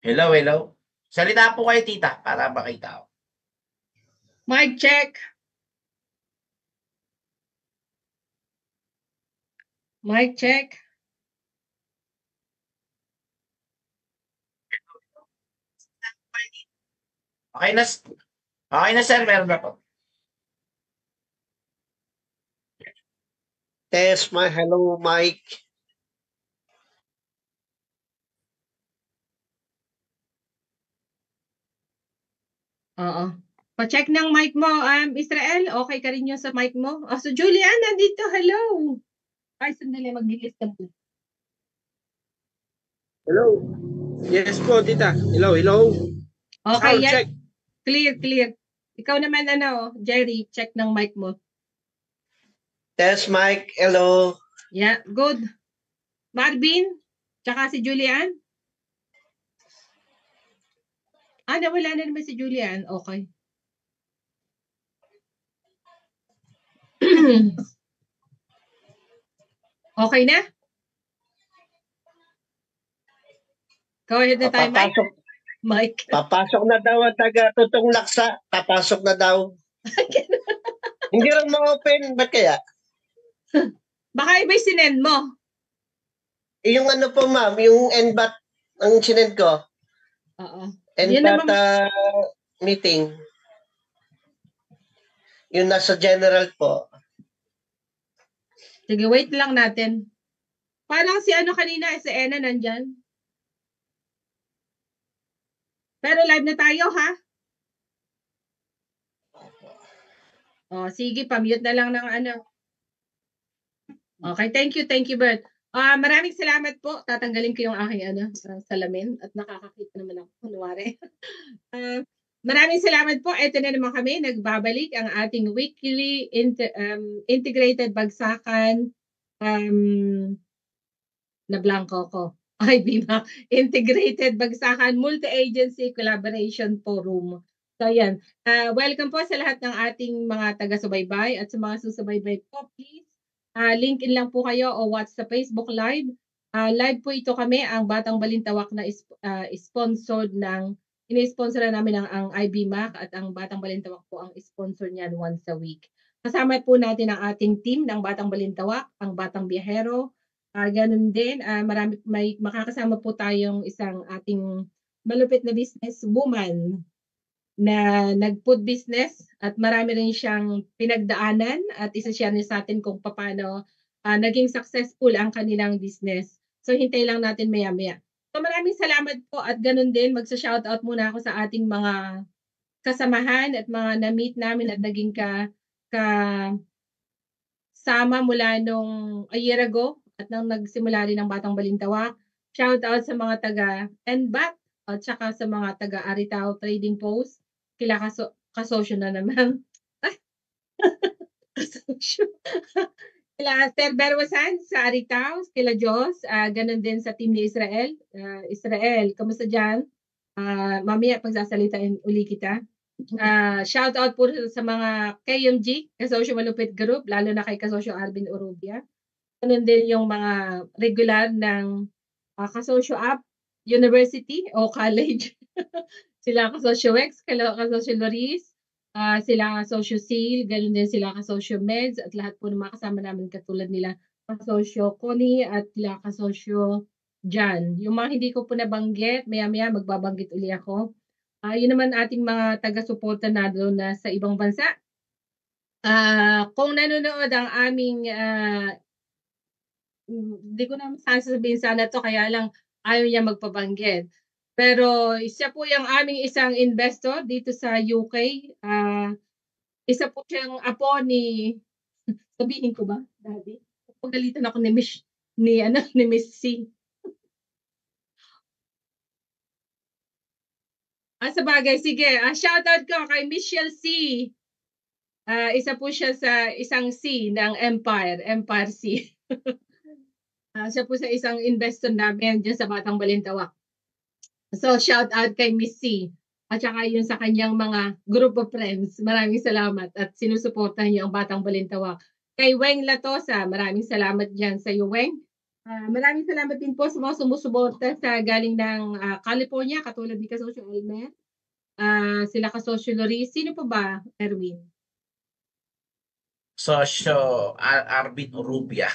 Hello, hello. Salita po kayo, tita, para makita ko. Mic check. Mic check. Okay na, okay na sir, meron na po. Test my hello, Mike. Oo. Pa-check ng mic mo, Israel. Okay ka rin yun sa mic mo? Oh, so Julian, nandito. Hello. Ay, sandali. Mag-list ka po. Hello. Yes po, tita. Hello, hello. Okay, Sound yes. check. Clear, clear. Ikaw naman, Jerry, check ng mic mo. Test Mike, hello. Yeah, good. Marvin, tsaka si Julian. Nawala na naman si Julian. Okay. Okay na? Go ahead na tayo, Mike. Mike. Papasok na daw ang taga-tutong laksa. Papasok na daw. Hindi rin ma-open. Ba't kaya? Baka iba'y sinend mo. Yung ano po, ma'am, yung NBAT ang sinend ko. Oo. NBAT meeting. Yung nasa general po. Sige, wait lang natin. Parang si kanina, si Ena nandyan. Pero live na tayo, ha? Sige, pa-mute na lang ng Okay, thank you, Bert. Maraming salamat po. Tatanggalin ko yung aking salamin at nakakakita naman ako, kunwari. Maraming salamat po. Ito na naman kami. Nagbabalik ang ating weekly integrated bagsakan na blanco ko. IBMAC, Integrated Bagsakan Multi-Agency Collaboration Forum. So, yan. Welcome po sa lahat ng ating mga taga-subaybay at sa mga susubaybay po, please. Link in lang po kayo o watch sa Facebook Live. Live po ito kami, ang Batang Balintawak na sponsored ini-sponsor namin ang IBMAC at ang Batang Balintawak po ang sponsor niyan once a week. Kasama po natin ang ating team ng Batang Balintawak, ang Batang Biyahero. Ganun din, may makakasama po tayong isang ating malupit na business woman na nag-food business at marami rin siyang pinagdaanan at isa-share niya sa atin kung paano naging successful ang kanilang business. So hintay lang natin maya-maya. So maraming salamat po at ganun din, magsa-shoutout muna ako sa ating mga kasamahan at mga na-meet namin at naging sama mula nung a year ago at nang nagsimula rin ng Batang Balintawak. Shout out sa mga taga NBAT at saka sa mga taga Aritao Trading Post. Kila kasosyo na naman. Kasosyo. Kila Sir Berwasan sa Aritao, kila Diyos, ganun din sa team ni Israel. Israel, kamusta dyan? Mamaya pagsasalitain uli kita. Shout out po sa mga KMG, Kasosyo Malupit Group, lalo na kay Kasosyo Arvin Orubia. Ganun din yung mga regular ng Kasosyo App, University o College. Sila Kasosyo Wex, Kasosyo Loris, sila Kasosyo Seal, ganun din sila Kasosyo Meds, at lahat po ng mga kasama namin katulad nila Kasosyo Connie at sila Kasosyo Jan. Yung mga hindi ko po nabanggit, maya-maya magbabanggit uli ako. Yun naman ating mga taga-suporta na doon na sa ibang bansa. Kung nanonood ang aming, hindi ko naman sasabihin sana to, kaya lang ayaw niya magpabanggit. Pero siya po yung aming isang investor dito sa UK. Isa po siyang apo ni, sabihin ko ba, Daddy? Pagalitan ako ni Miss C. Sa bagay, sige. Shoutout ko kay Michelle C. Isa po siya sa isang C ng Empire C. Siya po sa isang investor namin dyan sa Batang Balintawak. So, shout out kay Miss C. At saka yun sa kanyang mga group of friends. Maraming salamat at sinusuportahan niyo ang Batang Balintawak. Kay Weng Latosa, maraming salamat dyan sa iyo, Weng. Maraming salamat din po sa mga sumusuporta sa galing ng California, katulad ni Kasosyo Elmer. Sila Kasosyo Loris. Sino pa ba, Erwin? Sosyo Arvin Urubia.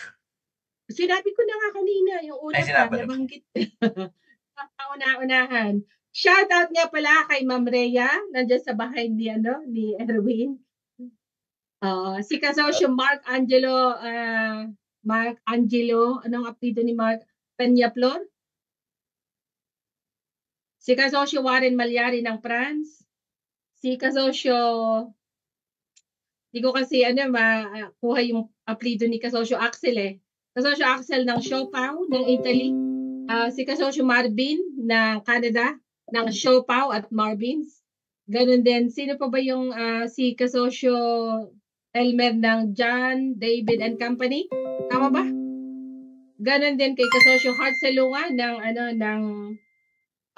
Sinabi ko na nga kanina, yung una Ay, pa, sinabi na. nabanggit. Una-unahan. Shout out nga pala kay Ma'am Rhea, nandiyan sa bahay ni Erwin. Si Kasosyo Mark Angelo, anong apelyido ni Mark Peñaflor? Si Kasosyo Warren Malyari ng France. Si Kasosyo, di ko kasi makuha yung apelyido ni Kasosyo Axel eh. Kasosyo Axel ng Siopao ng Italy. Si Kasosyo Marvin ng Canada, ng Siopao at Marvins. Ganun din. Sino pa ba yung si Kasosyo Elmer ng John, David and Company? Tama ba? Ganun din kay Kasosyo Hart Salunga ng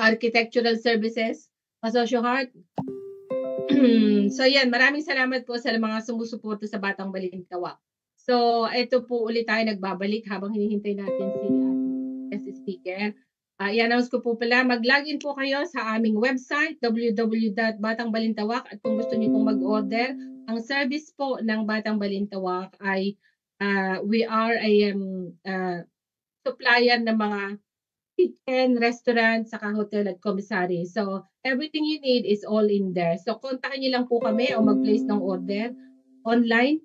Architectural Services. Kasosyo Hart. So yan, maraming salamat po sa mga sumusuporta sa Batang Balintawak. So ito po ulit tayo nagbabalik habang hinihintay natin si speaker. I-announce ko po pala, mag-login po kayo sa aming website, www.batangbalintawak, at kung gusto niyo pong mag-order, ang service po ng Batang Balintawak ay we are a supplier ng mga kitchen, restaurant, saka hotel at commissary. So, everything you need is all in there. So, kontakin niyo lang po kami o mag-place ng order online.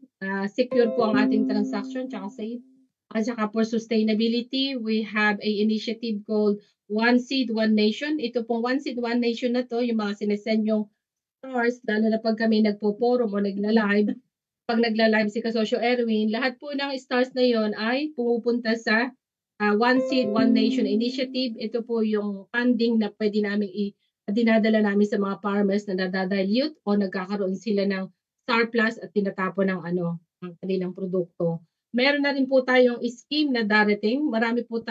Secure po ang ating transaction, tsaka safe. At saka for sustainability, we have a initiative called One Seed, One Nation. Ito pong One Seed, One Nation na to, yung mga sinesend yung stars, lalo na pag kami nagpo-forum o nagla-live. Pag nagla-live si Kasosyo Erwin, lahat po ng stars na yon ay pumupunta sa One Seed, One Nation Initiative. Ito po yung funding na pwede namin dinadala namin sa mga farmers na nadadilute o nagkakaroon sila ng surplus at tinatapon ng ang kanilang produkto. Meron na rin po tayong scheme na darating. Marami po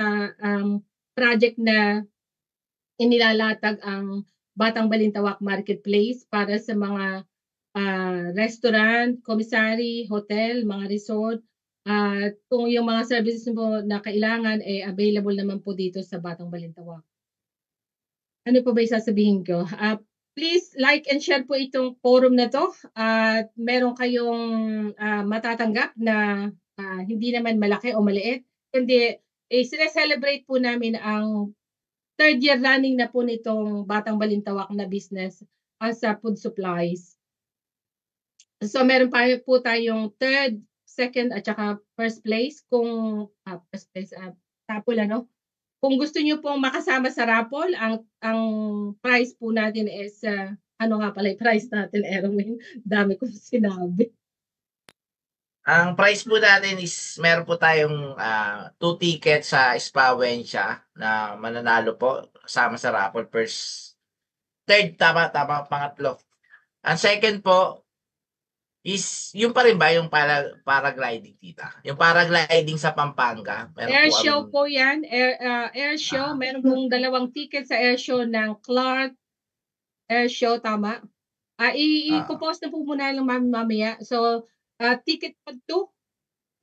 project na inilalatag ang Batang Balintawak Marketplace para sa mga restaurant, commissary, hotel, mga resort. Kung yung mga services mo na kailangan, available naman po dito sa Batang Balintawak. Ano pa ba yung sasabihin ko? Please like and share po itong forum na to. At meron kayong matatanggap na hindi naman malaki o maliit. Kundi celebrate po namin ang 3rd year running na po nitong Batang Balintawak na business as a food supplies. So meron pa po tayong 3rd, 2nd at saka 1st place. Kung first place, raffle Kung gusto niyo pong makasama sa raffle, ang price po natin is ano nga pala yung price natin, Erwin? Dami kong sinabi. Ang price po natin is meron po tayong 2 tickets sa Spawensia na mananalo po kasama sa raffle. First, 3rd, tama, pangatlo. Ang second po is yung pa rin ba yung paragliding, tita? Yung paragliding sa Pampanga. Air show po yan. Air show. Meron pong 2 tickets sa air show ng Clark Air Show, tama? I-post na po muna lang mamaya. So, ticket for 2?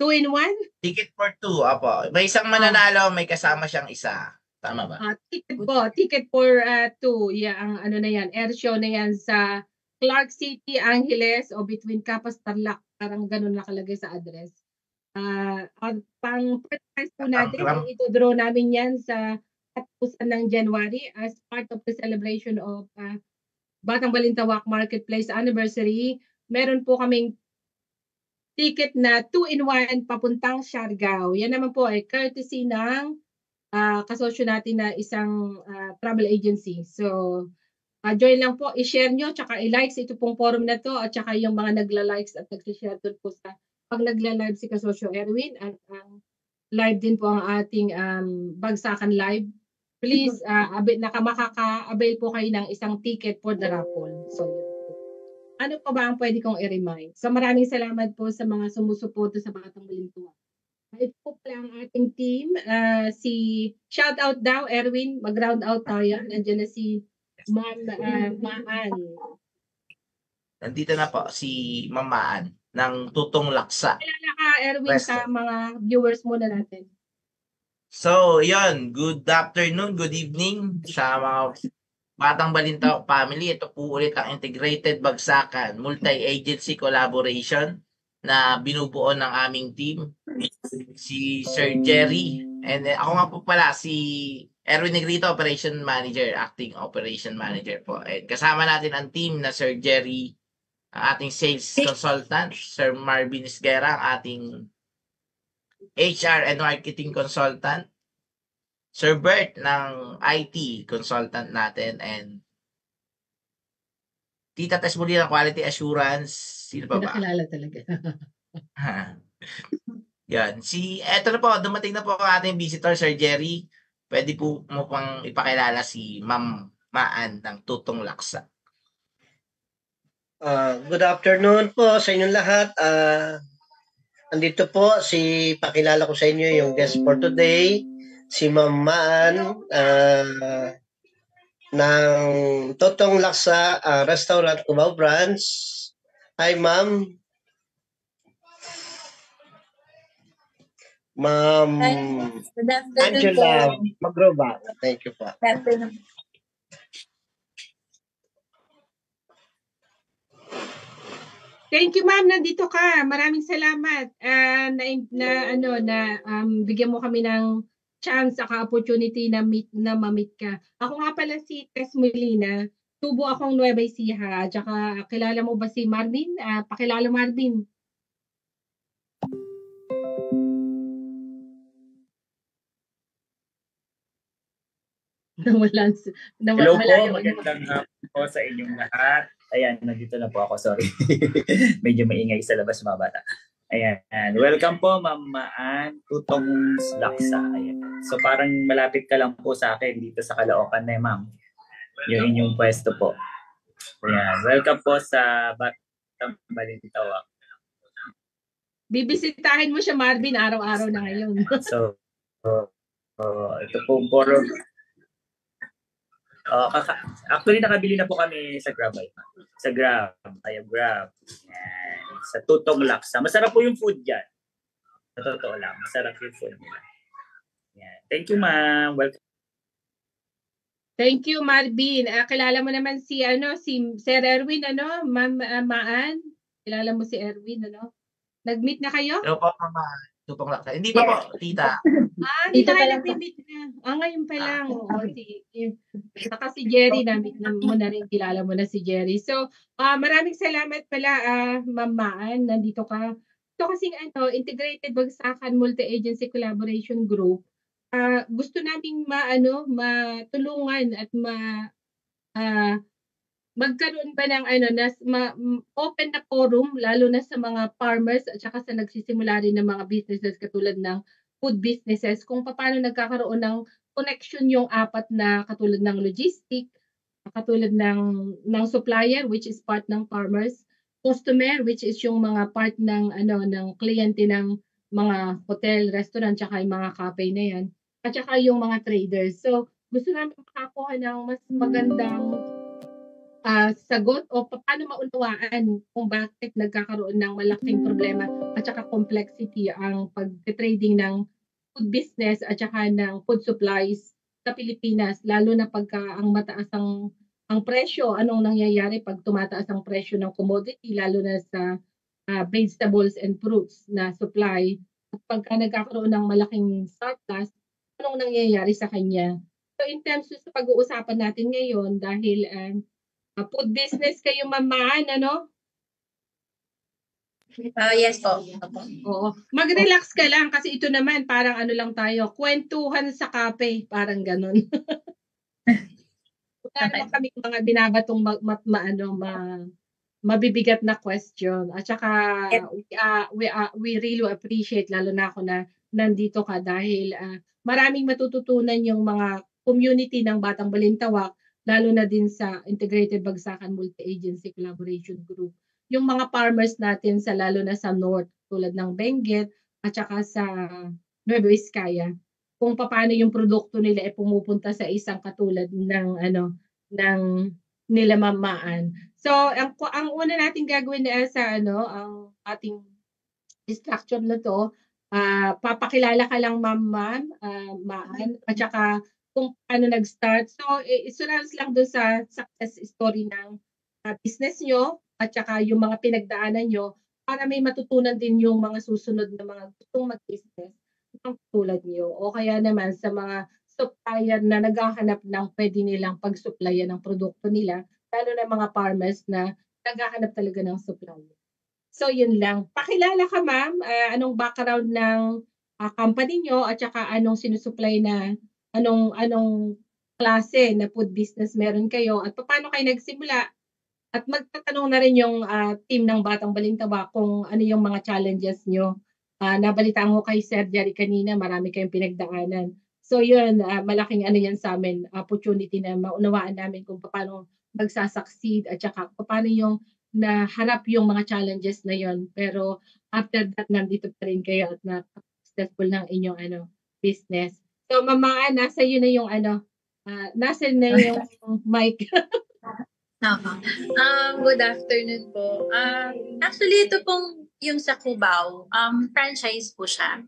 2 in 1? Ticket for 2, apo. May isang mananalo, may kasama siyang isa. Tama ba? Ticket for 2. Yeah, ang na yan, air show na yan sa Clark City, Angeles, o between Capas, Tarlac. Parang ganun nakalagay sa address. Pang prize po natin, ito-draw namin yan sa katapusan ng January as part of the celebration of Batang Balintawak Marketplace Anniversary. Meron po kaming ticket na 2 in 1 papuntang Siargao. Yan naman po ay courtesy ng kasosyo natin na isang travel agency. So, join lang po, i-share nyo, tsaka i-likes ito pong forum na to, at tsaka yung mga nagla-likes at nag-share doon po sa pag nagla-live si Kasosyo Erwin, at live din po ang ating Bagsakan Live. Please, makaka-avail po kayo ng isang ticket for the raffle. So, ano pa ba ang pwede kong i-remind? So, maraming salamat po sa mga sumusuporta sa Batang Balintawak. Ito po pala ang ating team. Shout out daw, Erwin, mag-round out tayo. Nandiyan na si Ma'am Maan. Nandito na po si Ma'am Maan ng Tutong Laksa. Kailan ka, Erwin, sa mga viewers muna natin? So, yun. Good afternoon, good evening sa mga Batang Balintawak family. Ito po ulit ang Integrated Bagsakan Multi-Agency Collaboration na binubuo ng aming team. Si Sir Jerry. And then, ako nga po pala, si Erwin Negrito, Operation Manager, Acting Operation Manager po. And kasama natin ang team na Sir Jerry, ang ating Sales Consultant, Sir Marvin Esguera, ang ating HR and Marketing Consultant, Sir Bert ng IT Consultant natin, and Tita Tess muli ng Quality Assurance. Sino pa ba? Pinakilala talaga. Yan. Eto na po, dumating na po ang ating visitor, Sir Jerry. Pwede po mo pang ipakilala si Ma'am Maan ng Tutong Laksa. Good afternoon po sa inyong lahat. Andito po pakilala ko sa inyo yung guest for today, si Ma'am Maan ng Tutong Laksa Restaurant Cubao Branch. Hi, Ma'am. Ma'am Angela Magroba. Thank you po. Thank you, ma'am. Nandito ka. Maraming salamat bigyan mo kami ng chance at opportunity na ma-meet ka. Ako nga pala si Tess Molina. Tubo akong Nueva Ecija. Tsaka kilala mo ba si Marvin? Pakilala Marvin. Hello po, magandang hapon po sa inyong lahat. Ayan, nandito na po ako, sorry. Medyo maingay sa labas mga bata. Ayan, welcome po Ma'am Maan, Tutong Laksa. Ayan. So parang malapit ka lang po sa akin dito sa Caloocan na ma'am. Yung inyong pwesto po. Ayan, welcome po sa Batang Balintawak. Bibisitahin mo siya Marvin araw-araw na ngayon. So, ito po forum. Actually, nakabili na po kami sa Grab. Sa Grab. Grab. Yan. Sa Tutong Laksa. Masarap po yung food dyan. Sa totoo lang. Masarap yung food nila. Yan. Thank you, ma'am. Welcome. Thank you, Marvin. Kilala mo naman si Sir Erwin, Ma'am Maan. Kilala mo si Erwin, Nag-meet na kayo? Hello po, Mama. Tutong Laksa. Hindi pa po, Tita. Hindi tayo nag-meet na. Ngayon pa lang. Saka si Jerry, na-meet mo na rin, kilala mo na si Jerry. So, maraming salamat pala, Ma'am Maan, nandito ka. Ito kasing Integrated Bagsakan Multi-Agency Collaboration Group. Gusto naming matulungan at magkaroon ba ng open na forum, lalo na sa mga farmers at saka sa nagsisimula rin ng mga businesses katulad ng food businesses, kung paano nagkakaroon ng connection yung apat na katulad ng logistic, katulad ng supplier which is part ng farmers, customer which is yung mga part ng ng kliyente ng mga hotel, restaurant, tsaka yung mga cafe na yan, at saka yung mga traders. So gusto namin makakuha ng mas magandang sagot o paano maunawaan kung bakit nagkakaroon ng malaking problema at saka complexity ang pag-trading ng food business at saka ng food supplies sa Pilipinas, lalo na pagka ang mataas ang presyo. Anong nangyayari pag tumataas ang presyo ng commodity, lalo na sa vegetables and fruits na supply, at pagka nagkakaroon ng malaking surplus, anong nangyayari sa kanya. So in terms sa pag-uusapan natin ngayon, dahil food business kayo, Ma'am Maan, Yes po. Oo. Mag-relax ka lang kasi ito naman parang lang tayo, kwentuhan sa kape, parang ganun. Wala naman kami mga binabatong mabibigat na question. At saka we really appreciate, lalo na ako na nandito ka, dahil maraming matututunan yung mga community ng Batang Balintawak, lalo na din sa Integrated Bagsakan Multi-Agency Collaboration Group. Yung mga farmers natin lalo na sa North, tulad ng Benguet at saka sa Nueva Ecija, kung paano yung produkto nila ay pumupunta sa isang katulad ng ng nila Ma'am Maan. So ang una nating gagawin ang ating structure na to, Papakilala ka lang Ma'am Maan, at saka kung paano nag-start. So, isurrounds lang doon sa success story ng business nyo at saka yung mga pinagdaanan nyo para may matutunan din yung mga susunod na mga gustong mag-business ng tulad nyo. O kaya naman sa mga supplier na naghahanap ng pwede nilang pag-supplyan ng produkto nila, lalo na mga farmers na naghahanap talaga ng supplier. So, yun lang. Pakilala ka, ma'am. Anong background ng company nyo at saka anong sinusupply na anong klase na food business meron kayo at paano kayo nagsimula? At magtatanong na rin yung team ng Batang Balintawak kung ano yung mga challenges nyo. Nabalitaan ko kay Sir Jerry kanina, marami kayong pinagdaanan. So yun, malaking ano yan sa amin, opportunity na maunawaan namin kung paano magsasucceed at saka paano yung naharap yung mga challenges na yon. Pero after that, nandito pa rin kayo at na-successful ng inyong business. So Mama Ann, nasa yun na yung nasa na yung mic. Good afternoon po. Actually, ito pong yung sa Cubao, franchise po siya.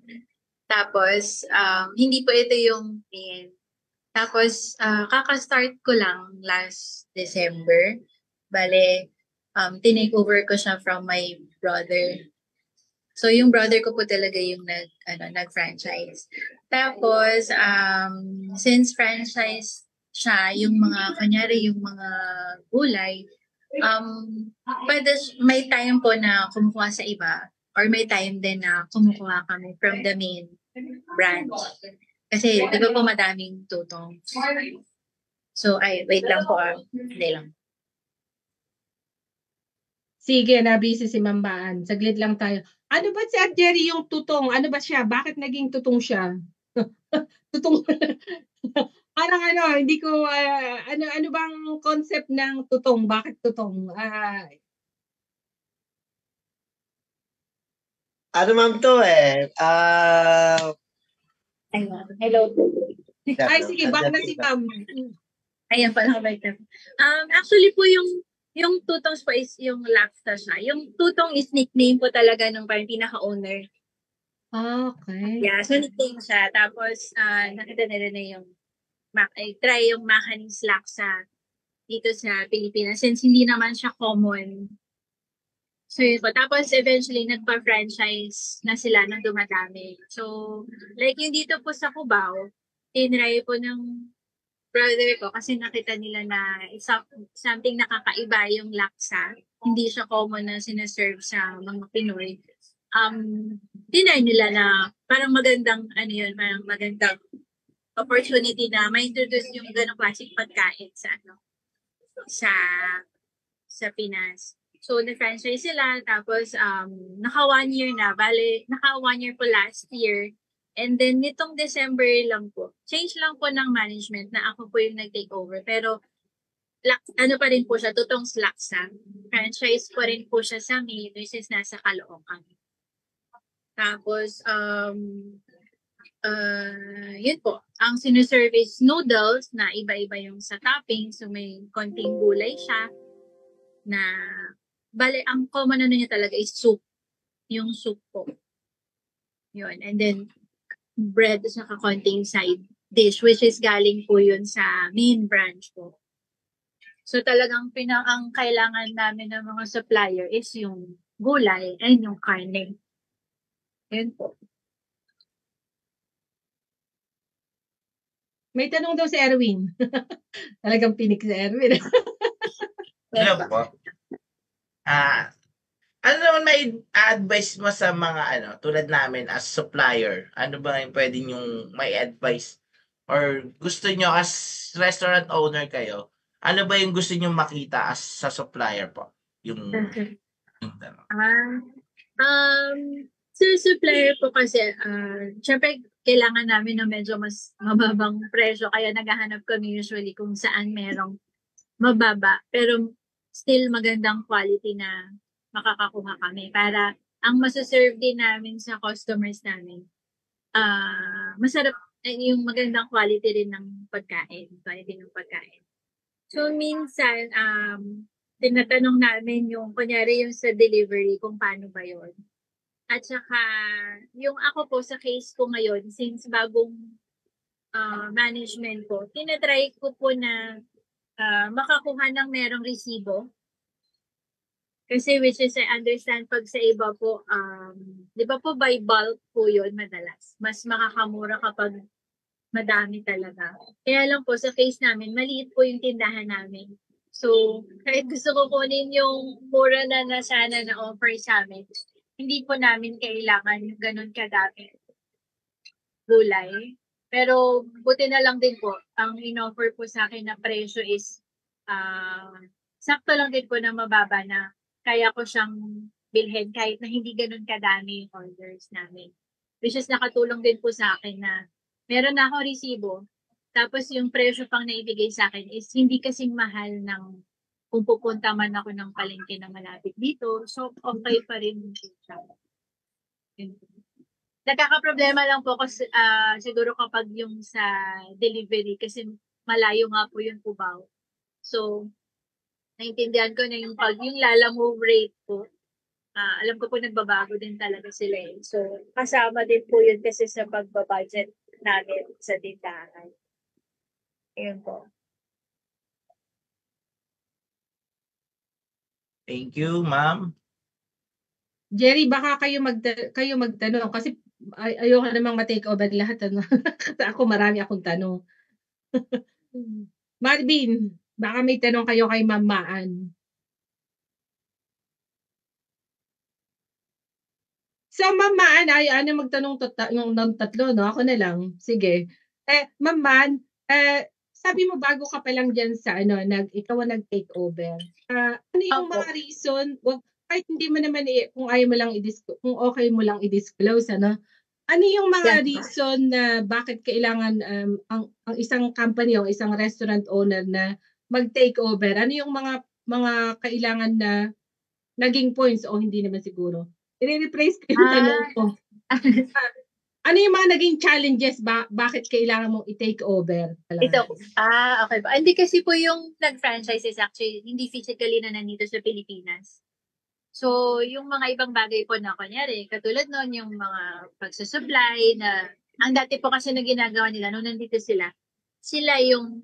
Tapos, hindi po ito yung main. Tapos, kaka-start ko lang last December. Bale, tinake over ko siya from my brother. So, yung brother ko po talaga yung nag-franchise. Tapos, since franchise siya, yung mga, kanyari yung mga gulay, pwede, may time po na kumukuha sa iba or may time din na kumukuha kami from the main branch. Kasi, di ba po madaming tutong. So, wait lang po. Hindi lang. Sige, nabisi si Ma'am Baan. Saglit lang tayo. Ano ba si Jerry yung tutong? Ano ba siya? Bakit naging tutong siya? Tutong. Parang hindi ko, ano bang concept ng tutong? Bakit tutong? Ano ma'am to Ayun. Hello. Ay, sige, baka na si Ma'am. Ayan pala ka actually po yung tutong po is yung Laksa siya. Yung tutong is nickname po talaga ng parang pinaka-owner. Okay. Yeah, so nickname siya. Tapos, nakita nila na yung try yung Macanese Laksa dito sa Pilipinas since hindi naman siya common. So yun po. Tapos eventually nagpa-franchise na sila nang dumadami. So, like yung dito po sa Cubao, tinry po ng brother ko kasi nakita nila na something nakakaiba yung laksa. Hindi siya common na sinaserve sa mga Pinoy. Tinry nila na parang magandang, parang magandang opportunity na ma-introduce yung ganong klaseng pagkain sa Pinas. So, na-franchise sila. Tapos, naka 1 year na. Bale, naka 1 year po last year. And then, nitong December lang po, change lang po ng management na ako po yung nag-take over. Pero, ano pa rin po siya, tutong Laksa. Franchise po rin po siya sa main, which is nasa Caloocan. Tapos, yun po. Ang sinuservice noodles na iba-iba yung sa topping. So, may konting gulay siya na, bale, ang common niya talaga is soup. Yung soup po. Yun. And then, bread sa konting side dish, which is galing po yun sa main branch po. So talagang ang kailangan namin ng mga supplier is yung gulay and yung karne. Yun po. May tanong daw si Erwin. Talagang pinik si Erwin. Hello po. Ano naman may advice mo sa mga tulad namin as supplier? Ano ba yung pwede nyong may advice? Or gusto nyo as restaurant owner kayo, ano ba yung gusto nyo makita as sa supplier po? Yung tanong. Sa supplier po kasi, syempre kailangan namin ng medyo mas mababang presyo. Kaya naghahanap kami usually kung saan merong mababa. Pero still magandang quality na makakakuha kami para ang masaserve din namin sa customers namin masarap yung magandang quality rin ng pagkain. So minsan tinatanong namin yung kunyari yung sa delivery kung paano ba yun. At saka, yung ako po sa case ko ngayon, since bagong management ko, tinatry ko po na makakuha ng merong resibo. Kasi which is I understand pag sa iba po, di ba po by bulk po yun madalas. Mas makakamura kapag madami talaga. Kaya lang po sa case namin, maliit po yung tindahan namin. So, kahit gusto ko kunin yung mura na sana na offer sa amin, hindi po namin kailangan yung ganun kadami gulay. Pero buti na lang din po, ang in-offer po sa akin na presyo is sakto lang din po na mababa na kaya ko siyang bilhin kahit na hindi ganun kadami yung orders namin. Which is nakatulong din po sa akin na meron na ako resibo, tapos yung presyo pang naibigay sa akin is hindi kasing mahal ng kung pupunta man ako ng palengke na malapit dito. So, okay pa rin siya. Nagkakaproblema lang po kasi siguro kapag yung sa delivery kasi malayo nga po yung Cubao. So, naintindihan ko na yung pag yung Lalamove rate po, alam ko po nagbabago din talaga sila eh. So, kasama din po yun kasi sa pagbabudget namin sa tindahan. Ayun po. Thank you, ma'am. Jerry, baka kayo magtanong kasi ayoko namang ma-take over lahat. Ano? Kasi ako marami akong tanong. Marvin, baka may tanong kayo kay Ma'am Maan. So, Ma'am Maan, ano magtanong ng tatlo, no? Ako na lang. Sige. Ma'am Maan, sabi mo bago ka pa lang dyan sa ikaw ang nag-take over. Ano yung mga reason? Kahit hindi mo naman kung ayaw mo lang kung okay mo lang i-disclose, ano? Ano yung mga reason na bakit kailangan ang isang company o isang restaurant owner na mag-take over? Ano yung mga kailangan na naging points o hindi naman siguro? I-rephrase ko yung tanong ko. Ano yung mga naging challenges bakit kailangan mong i-take over? Okay ba? Hindi kasi po yung nag-franchise is actually hindi physically na nandito sa Pilipinas. So, yung mga ibang bagay po na kunyari, katulad nun yung mga pagsusupply na, ang dati po kasi na ginagawa nila nung nandito sila yung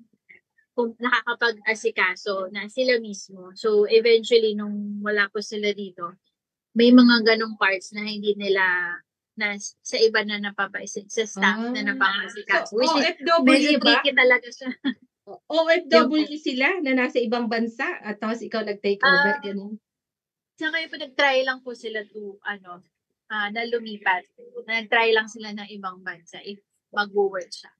nakakapag-asikaso na sila mismo. So, eventually, nung wala po sila dito, may mga ganong parts na hindi nila na sa iba na napapaisip, sa staff na napapasikaso. So, which is OFW ba? tricky talaga siya. OFW sila na nasa ibang bansa at tapos ikaw nag-take over, ganun? Saka po nag-try lang po sila na lumipat. Nag-try lang sila ng ibang bansa if mag-work siya.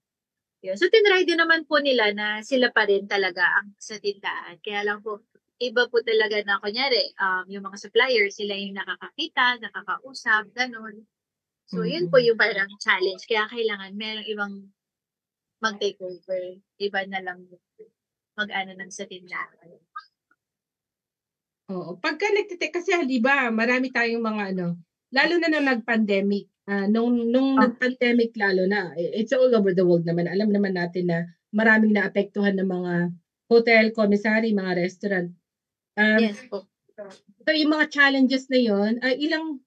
Yun. So, tinry din naman po nila na sila pa rin talaga ang sa tindahan. Kaya lang po, iba po talaga na, kunyari, yung mga suppliers, sila yung nakakakita, nakakausap, ganun. So, yun po yung parang challenge. Kaya kailangan merong ibang mag-take over. Iba na lang mag-ano ng sa tindahan. Oo. Pagka kasi di ba, marami tayong mga lalo na nung nag-pandemic. Nung nag-pandemic lalo na, it's all over the world naman. Alam naman natin na maraming naapektuhan ng mga hotel, commissary, mga restaurant. Yes po. So yung mga challenges na yon,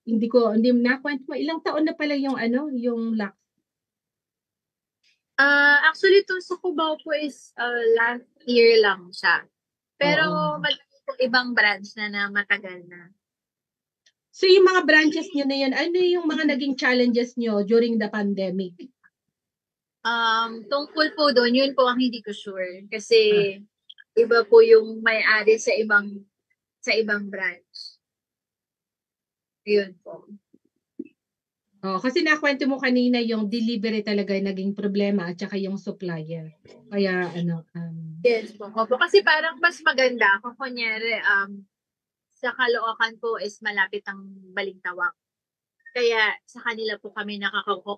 hindi nakwento mo, ilang taon na pala yung lock? Actually, itong sa Cubao po is last year lang siya. Pero ibang branch na matagal na. So yung mga branches nyo na yun, ano yung mga naging challenges nyo during the pandemic? Tungkol po doon, yun po ang hindi ko sure. Kasi iba po yung may-ari sa ibang branch. Yun po. Kasi nakwento mo kanina yung delivery talaga naging problema at saka yung supplier. Kaya Yes po. Kasi parang mas maganda kung kunyari sa Caloocan po is malapit ang Balintawak. Kaya sa kanila po kami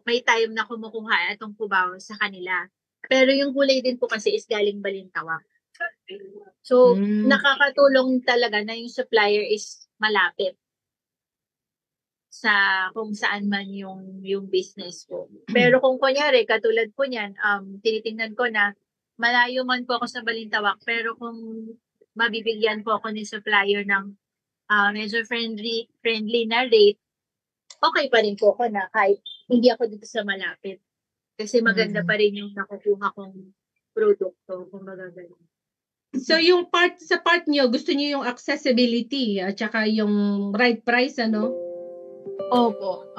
may time na kumukuha itong Cubao sa kanila. Pero yung gulay din po kasi is galing Balintawak. So, nakakatulong talaga na yung supplier is malapit sa kung saan man yung business ko. Pero kung kunyari, katulad po niyan, tinitingnan ko na malayo man po ako sa Balintawak, pero kung mabibigyan po ako ng supplier ng medyo friendly na rate, okay pa rin po ako na kahit hindi ako dito sa malapit. Kasi maganda pa rin yung nakukuha kong produkto, kung magagano. So yung sa part niyo, gusto niyo yung accessibility at saka yung right price, ano? Opo.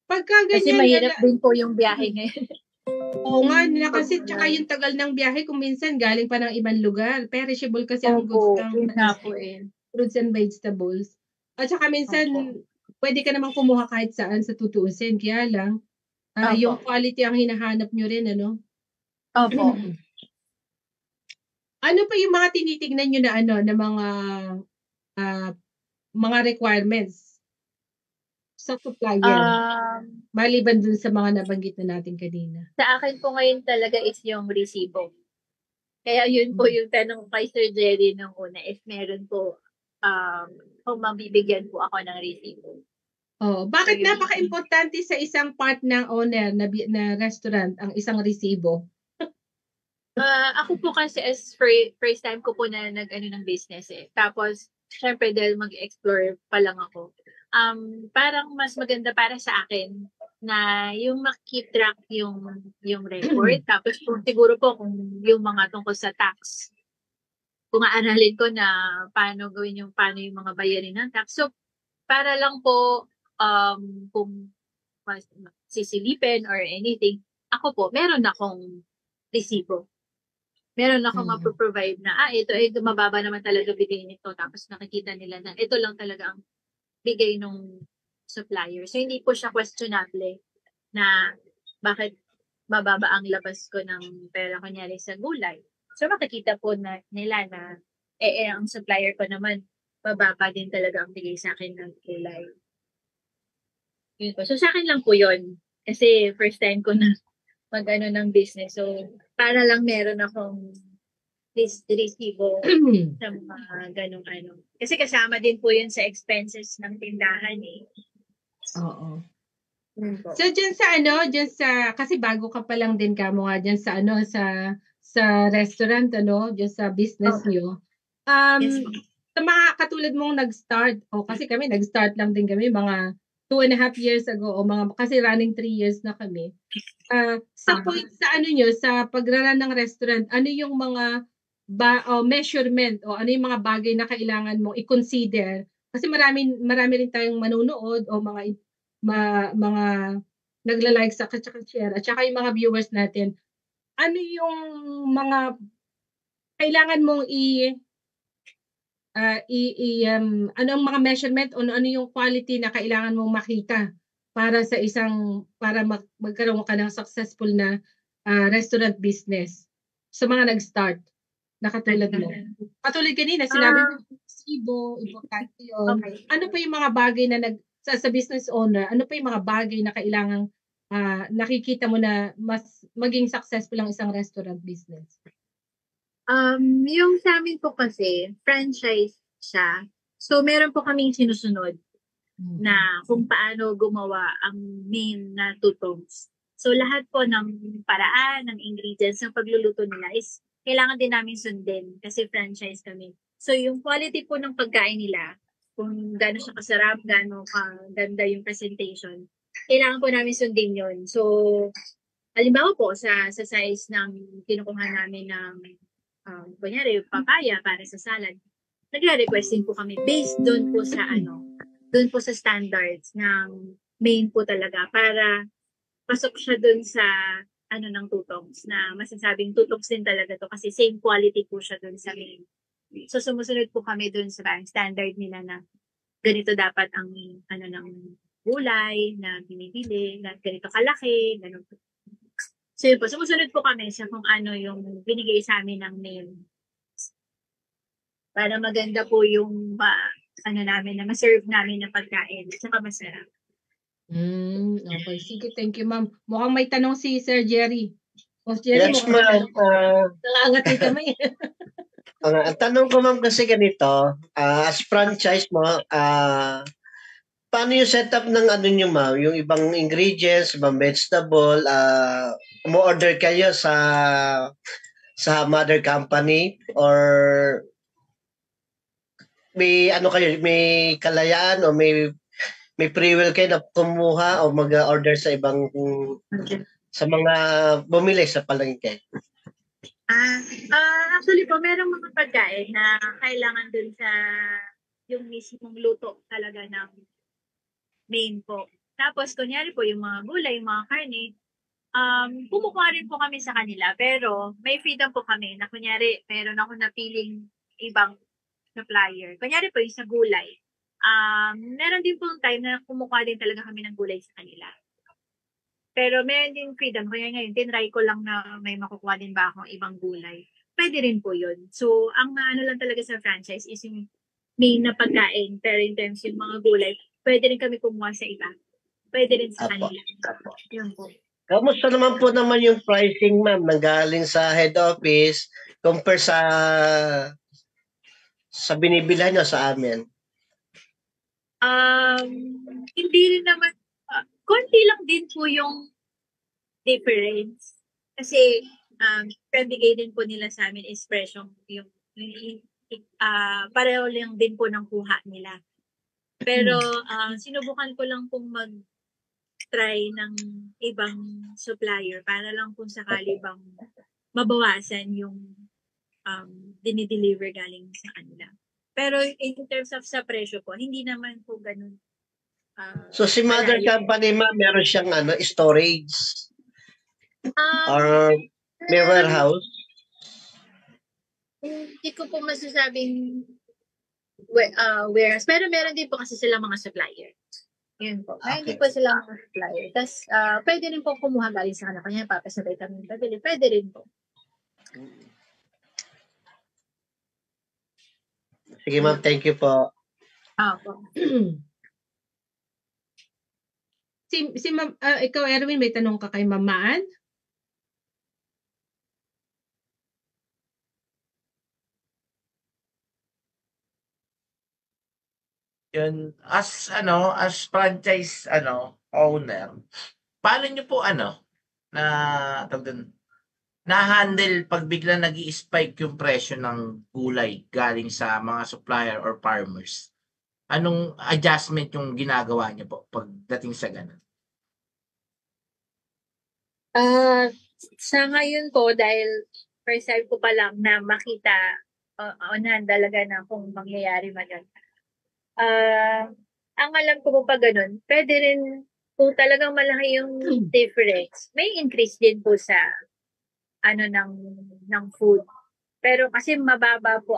Pagka Kasi ganyan, mahirap din po yung biyahe ngayon. oo nga, kasi tsaka yung tagal ng biyahe kung minsan galing pa ng ibang lugar. Perishable kasi ang goods ng yun nga po eh. fruits and vegetables. At saka minsan, pwede ka namang kumuha kahit saan sa tutuusin. Kaya lang, yung quality ang hinahanap nyo rin, ano? Opo. Ano pa yung mga tinitignan nyo na ano, na mga requirements sa supplier? Maliban dun sa mga nabanggit na natin kanina. Sa akin po ngayon talaga is yung resibo. Kaya yun po yung tanong kay Sir Jerry nung una, if meron po, kung mabibigyan po ako ng resibo. Bakit napaka-importante sa isang part ng owner na restaurant ang isang resibo? Ako po kasi as first time ko po na nag-ano ng business eh. Tapos, syempre dahil mag-explore pa lang ako, parang mas maganda para sa akin na yung keep track yung record. Tapos kung siguro po kung yung mga tungkol sa tax, kung aaralin ko na paano yung mga bayarin ng tax. So, para lang po kung sisilipin or anything, ako po, meron akong resibo. Meron akong maproprovide na, ito ay mababa naman talaga bigay nito. Tapos nakikita nila na ito lang talaga ang bigay ng supplier. So, hindi po siya questionable na bakit mababa ang labas ko ng pera kunyari sa gulay. So, makikita po nila na ang supplier ko naman, mababa din talaga ang bigay sa akin ng gulay. Yun po. So, sa akin lang po yun. Kasi first time ko na mag-ano ng business. So, para lang meron akong resibo sa mga ganong ano. Kasi kasama din po yun sa expenses ng tindahan eh. Oo. So, dyan sa, kasi bago ka pa lang din kamo nga dyan sa restaurant, dyan sa business nyo. Yes, sa mga katulad mong nag-start, kasi kami, nag-start lang din kami, mga 2.5 years ago, kasi running 3 years na kami. Sa point, sa sa pagraran ng restaurant, ano yung mga measurement o ano yung mga bagay na kailangan mong i-consider? Kasi marami rin tayong manonood o mga nagla-like sa share at saka yung mga viewers natin. Ano yung mga kailangan mong ano ang mga measurement o ano yung quality na kailangan mong makita para magkaroon ka ng successful na restaurant business sa mga nag-start na katulad mo. Katulad kanina, sinabi mo, resibo, importante yun. Okay. Ano pa yung mga bagay na sa business owner, ano pa yung mga bagay na kailangang nakikita mo na mas maging successful ang isang restaurant business? Yung sa amin po kasi, franchise siya. So, meron po kaming sinusunod na kung paano gumawa ang main na tutongs. So, lahat po ng paraan, ng ingredients, ng pagluluto nila is kailangan din namin sundin kasi franchise kami. So, yung quality po ng pagkain nila, kung gaano siya kasarap, gaano kaganda yung presentation, kailangan po namin sundin yun. So, halimbawa po, sa size ng kinukuha namin ng kunyari, papaya para sa salad, nagre-requesting po kami based doon po sa standards ng main po talaga para pasok siya doon sa ng tutongs na masasabing tutongs din talaga to kasi same quality po siya doon sa main. So sumusunod po kami doon sa standard nila na ganito dapat ang ng gulay na binibili, na ganito kalaki, ganun po. So yun po, sumusunod po kami sa kung ano yung binigay sa amin ng main. Para maganda po yung namin na ma-serve namin na pagkain at saka masarap. Okay, sige, thank you ma'am. Mukhang may tanong si Sir Jerry. Yes, ma'am. Nakangati kami. Ang tanong ko ma'am kasi ganito, as franchise mo, paano yung setup ng nyo ma'am? Yung ibang ingredients, ibang vegetable, mo-order kayo sa mother company or may ano kayo, may kalayaan o may free will kayo na kumuha o mag-order sa ibang sa mga bumili sa palengke? Actually po, merong mga pagkain na kailangan dun sa yung mismong luto talaga ng main po. Tapos, kunyari po, yung mga gulay, yung mga karne, kumukuha rin po kami sa kanila. Pero, may freedom po kami na kunyari, meron ako napiling ibang supplier. Kunyari po, yung sa gulay. Meron din po time na kumukuha din talaga kami ng gulay sa kanila. Pero meron din freedom. Kaya ngayon, tinry ko lang na may makukuha din ba akong ibang gulay. Pwede rin po yun. So, ang ano lang talaga sa franchise is yung main na pagkain. Pero in terms yung mga gulay, pwede rin kami kumuha sa iba. Pwede rin sa Apo. kanila. Yun po. Kamusta naman po naman yung pricing, ma'am, nanggaling sa head office compare sa binibilhan nyo sa amin? Hindi rin naman, konti lang din po yung difference. Kasi, bigay din po nila sa amin is presyong yung pareho lang din po ng kuha nila. Pero, sinubukan ko lang pong mag-try ng ibang supplier para lang kung sakali bang mabawasan yung dinideliver galing sa kanila. Pero in terms of sa presyo po, hindi naman po ganun. So si mother malayo. company, ma'am, meron siyang storage or may warehouse? Hindi ko po masasabing warehouse. Pero meron din po kasi sila mga supplier. Yun po. Meron din po sila mga supplier. Tapos, pwede rin po kumuha galing sa kanila. Kanya papasabay kami. Pwede rin po. Sige, ma'am. Thank you po. Po. Si Ma'am, ikaw, Erwin, may tanong ka kay Ma'am Maan? Yun, as franchise owner, paano nyo po na-handle pag bigla nag-i-spike yung presyo ng gulay galing sa mga supplier or farmers? Anong adjustment yung ginagawa niyo po pagdating sa ganun? Sa ngayon po, dahil first time ko pa lang na makita on hand talaga na kung mangyayari man yun. Ang alam ko po pa ganun, pwede rin kung talagang malaki yung difference, may increase din po sa ng food. Pero kasi mababa po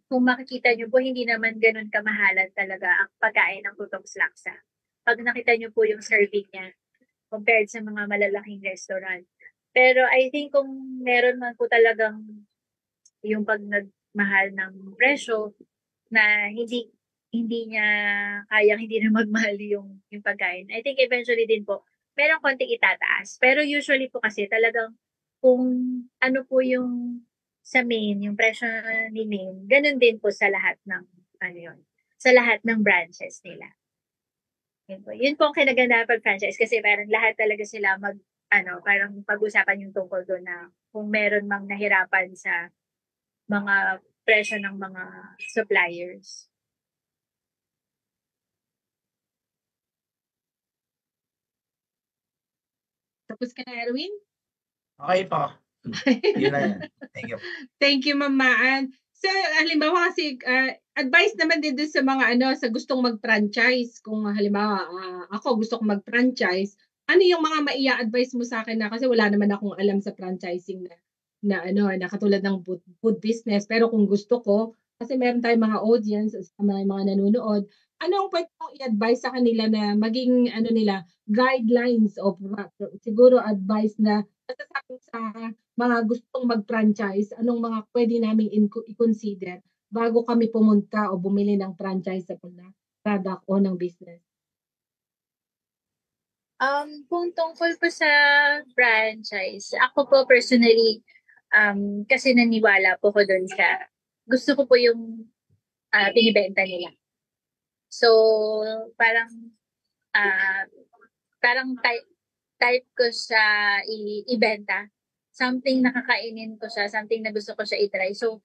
kung makikita nyo po, hindi naman ganun kamahalan talaga ang pagkain ng Tutong's Laksa. Pag nakita nyo po yung serving niya, compared sa mga malalaking restaurant. Pero I think kung meron man po talagang yung pag nagmahal ng presyo na hindi niya kayang hindi na magmahal yung pagkain. I think eventually din po, merong konting itataas. Pero usually po kasi talagang kung ano po yung sa main, yung presyo ni main, ganun din po sa lahat ng sa lahat ng branches nila. Yun po ang kinaganda pag franchise kasi parang lahat talaga sila parang pag-usapan yung tungkol doon na kung meron mang nahirapan sa mga presyo ng mga suppliers. Tapos ka na, Erwin? Okay po. Yun na yan. Thank you. Thank you, Ma'am Maan. So, halimbawa kasi, advice naman din doon sa mga sa gustong mag-franchise. Kung halimbawa, ako gusto kong mag-franchise, ano yung mga maia-advise mo sa akin na kasi wala naman akong alam sa franchising na katulad ng food business. Pero kung gusto ko, kasi meron tayong mga audience, mga nanonood, anong pwede mong i-advise sa kanila na maging nila guidelines o siguro advice na masasabi sa mga gustong mag-franchise, anong mga pwede namin i-consider bago kami pumunta o bumili ng franchisable na product o ng business? Kung tungkol po sa franchise, ako po personally, kasi naniwala po ko doon sa, gusto ko po yung binibenta nila. So, parang type ko sa ibenta. Something nakakainin ko siya, something na gusto ko siya i-try. So,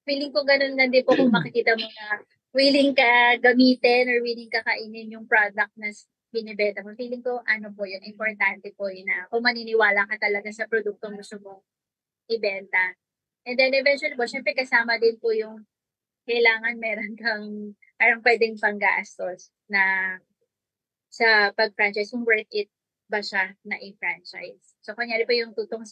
feeling ko ganun na din po kung makikita mo na willing ka gamitin or willing ka kainin yung product na binibenta mo. Feeling ko, importante po yun na kung maniniwala ka talaga sa produktong gusto mong ibenta. And then eventually po, syempre kasama din po yung kailangan meron kang parang pwedeng panggastos na sa pag-franchise, kung worth it ba siya na i-franchise. So, kunyari pa yung tutong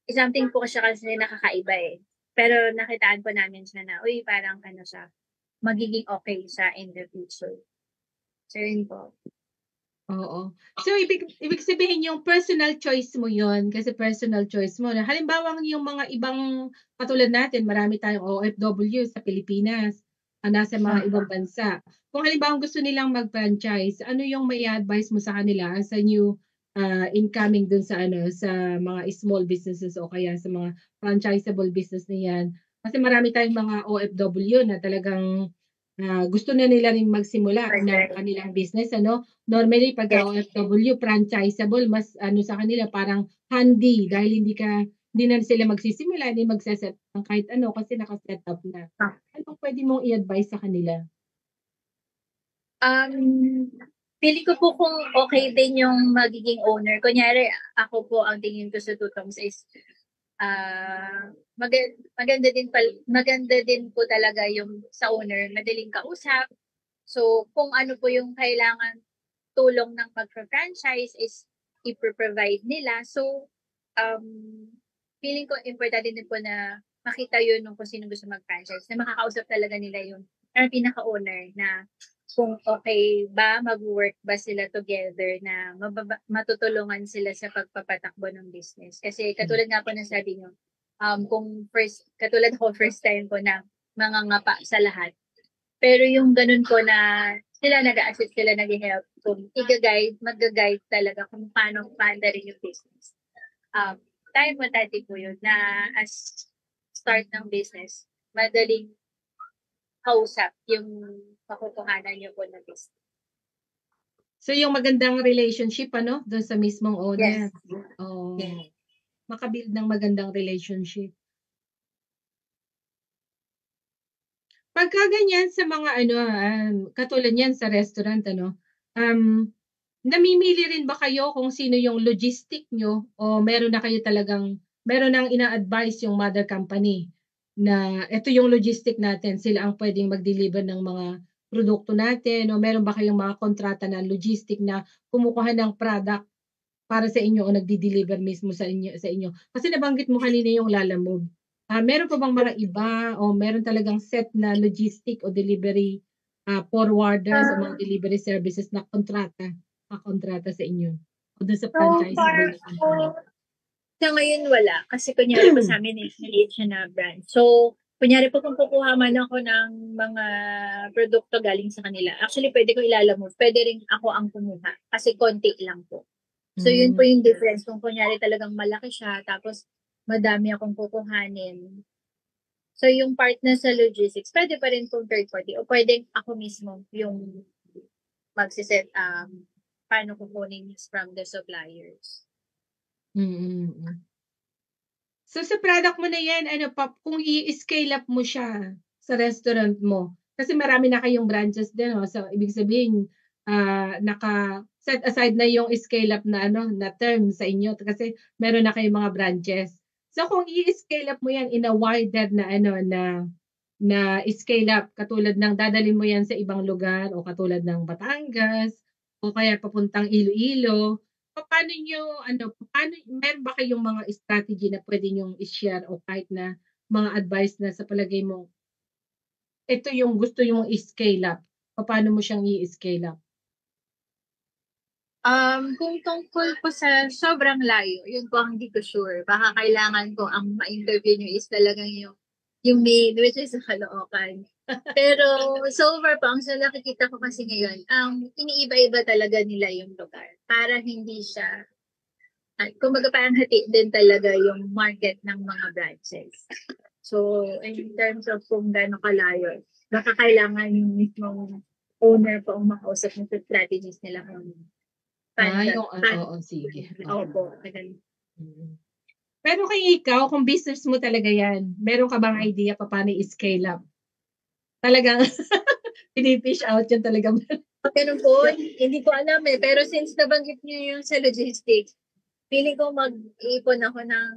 something po siya kasi nakakaiba eh. Pero nakitaan po namin siya na, parang siya, magiging okay siya in the future. So, yun po. Oo. So, ibig sabihin yung personal choice mo yun, kasi personal choice mo. Halimbawa, yung mga ibang, katulad natin, marami tayong OFW sa Pilipinas, nasa mga ibang bansa. Kung halimbawa gusto nilang mag-franchise, ano yung may advice mo sa kanila as a new incoming dun sa sa mga small businesses o kaya sa mga franchisable business na yan? Kasi marami tayong mga OFW na talagang gusto na nila rin magsimula ng kanilang business, Normally, pagka OFW, franchisable, mas sa kanila parang handy dahil hindi na sila magsisimula, hindi magsaset ng kahit kasi nakaset up na. Anong pwede mong i-advise sa kanila? Feeling ko po kung okay din yung magiging owner. Kunyari, ako po ang tingin ko sa Tutongs is maganda din po talaga yung sa owner, madaling kausap. So, kung ano po yung kailangan tulong ng pag-franchise is i-provide nila. So, feeling ko importante din po na makita yun kung sino gusto mag-franchise, na makakausap talaga nila yung pinaka-owner na kung okay ba, mag-work ba sila together na matutulungan sila sa pagpapatakbo ng business. Kasi katulad nga po na sabi nyo, kung katulad ako first time ko na mangangapa sa lahat. Pero yung ganun ko na sila nag-a-assist, sila nag-help, kung mag-guide talaga kung paano rin yung business. Importante po yun na as start ng business, madaling kausap yung pakukuhanan niyo po ng business. So, yung magandang relationship, doon sa mismong owner. Yes. Yes. Makabuild ng magandang relationship. Pagka ganyan sa mga katulad yan sa restaurant, namimili rin ba kayo kung sino yung logistic nyo o meron nang ina-advise yung mother company na ito yung logistic natin, sila ang pwedeng mag-deliver ng mga produkto natin o meron ba kayong mga kontrata na logistic na kumukuha ng product para sa inyo o nagdi-deliver mismo sa inyo? Kasi nabanggit mo kanina yung Lalamove. Meron pa bang mga iba o meron talagang set na logistic o delivery forwarders o mga delivery services na kontrata sa inyo o doon sa franchisable? Sa ngayon wala. Kasi kunyari po sa amin maliit siya na brand. So, kunyari po kung kukuha man ako ng mga produkto galing sa kanila, actually pwede ko ilalamove. Pwede rin ako ang kumuha. Kasi konti lang po. So, yun po yung difference. Kung kunyari talagang malaki siya, tapos madami akong kukuhanin. So, yung part na sa logistics, pwede pa rin kung third party. O pwede ako mismo yung magsiset paano kukunin from the suppliers. So, sa product mo na yan, kung i-scale up mo siya sa restaurant mo, kasi marami na kayong branches din, so ibig sabihin, naka-set aside na yung scale up na term sa inyo kasi meron na kayong mga branches. So, kung i-scale up mo yan in a wider na scale up, katulad ng dadalhin mo yan sa ibang lugar o katulad ng Batangas o kaya papuntang Iloilo, paano meron ba kayong mga strategy na pwede nyong i-share o kahit na mga advice na sa palagay mo, ito yung gusto yung i-scale up, paano mo siyang i-scale up? Kung tungkol po sa sobrang layo, yun po ang hindi ko sure. Baka kailangan ko ang ma-interview nyo is talagang yung main, which is sa Caloocan. Pero so far po, ang nakikita ko kasi ngayon, iniiba-iba talaga nila yung lugar para hindi siya, kumbaga parang hati din talaga yung market ng mga branches. So, in terms of kung gano'ng kalayo, baka kailangan yung mismong owner po ang makausap ng strategies nila. Sige. Opo. Pero kay ikaw, kung business mo talaga yan, meron ka bang idea paano i-scale up? talagang pinifish out yun talaga. Ganun po, hindi ko alam eh. Pero since nabanggit niyo yung sa logistics, feeling ko mag-iipon ako ng,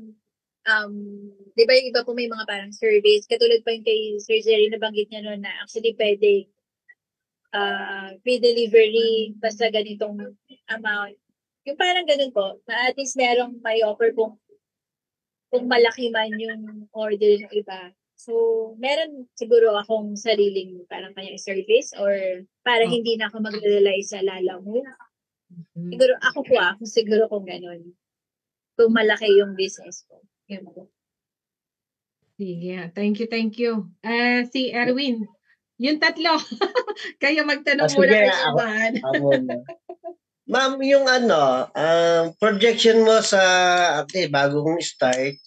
di ba yung iba po may mga parang surveys, katulad pa yung kay Sir Jerry, nabanggit niya noon na actually pwede free delivery basta ganitong amount. Yung parang ganun po, na at least merong may offer kung malaki man yung order ng iba. So, meron siguro akong sariling parang kanyang service or para hindi na ako mag-rely sa Lalamove. Siguro ako siguro kung ganun. Kung malaki yung business ko. Yun po. Sige, thank you. Si Erwin, yung tatlo, kayo magtanong muna Sige, kay ako Ivan. muna. Ma'am, yung projection mo sa, bago kong start,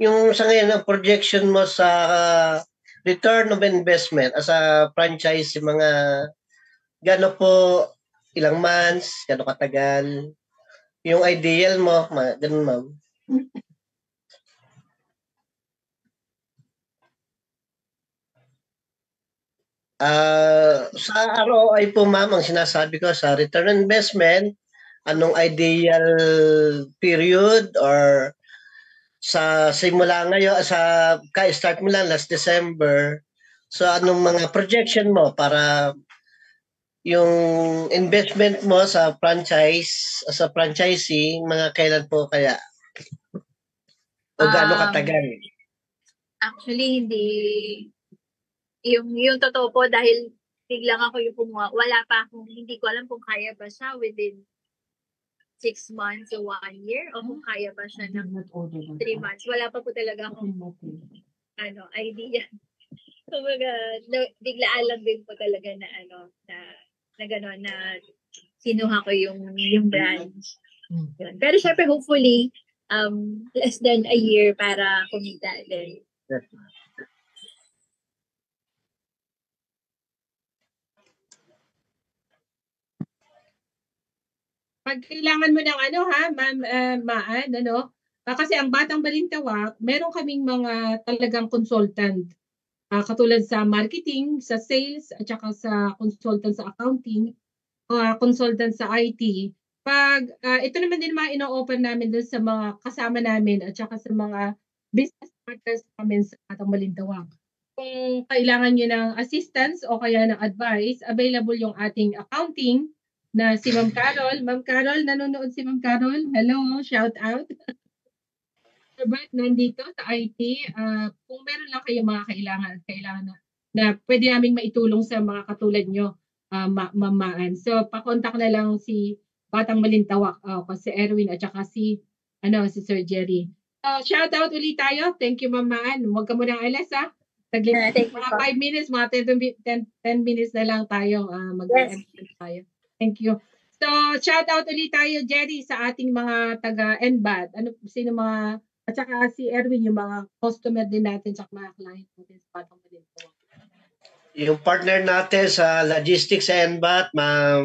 yung sa ngayon, ang projection mo sa return of investment as a franchise, yung mga gano po, ilang months, gano katagal, yung ideal mo, ganun ma'am. Sa ROI po ma'am, ang sinasabi ko sa return on investment, anong ideal period or sa simula ngayon, ka-start mo lang last December, so anong mga projection mo para yung investment mo sa franchise, as a franchisee, mga kailan po kaya? O gaano katagal? Actually, yung totoo po dahil biglang ako yung kumuha, hindi ko alam kung kaya ba siya within 6 months o 1 year o kung kaya ba siya ng 3 months. Wala pa po talaga akong idea. Kumbaga, biglaan lang din po talaga na na gano'n na kinuha ko yung branch. Pero syempre, hopefully, less than a year para kumita din. Pag kailangan mo ng Ma'am Maan, kasi ang Batang Balintawak, meron kaming mga talagang consultant. Katulad sa marketing, sa sales, at saka sa consultant sa accounting, consultant sa IT. Ito naman din mga ino-offer namin dun sa mga kasama namin at saka sa mga business partners namin sa Batang Balintawak. Kung kailangan nyo ng assistance o kaya ng advice, available yung ating accounting na si Ma'am Carol. Ma'am Carol, nanonood si Ma'am Carol. Hello, shout out. But nandito sa IT, kung meron lang kayo mga kailangan na pwede naming maitulong sa mga katulad nyo, Mamaan. So, pakontak na lang si Batang Balintawak, si Erwin at saka si Sir Jerry. So, shout out ulit tayo. Thank you, Mamaan. Huwag ka munang alas, ha? Mga 5 minutes, mga 10 minutes na lang tayo. Mag-end tayo. Thank you. So, shout out ulit tayo, Jerry, sa ating mga taga-NBAT. Sino mga, at saka si Erwin, yung mga customer din natin sa mga client natin sa Batang Balintawak. Yung partner natin sa logistics sa NBAT, Ma'am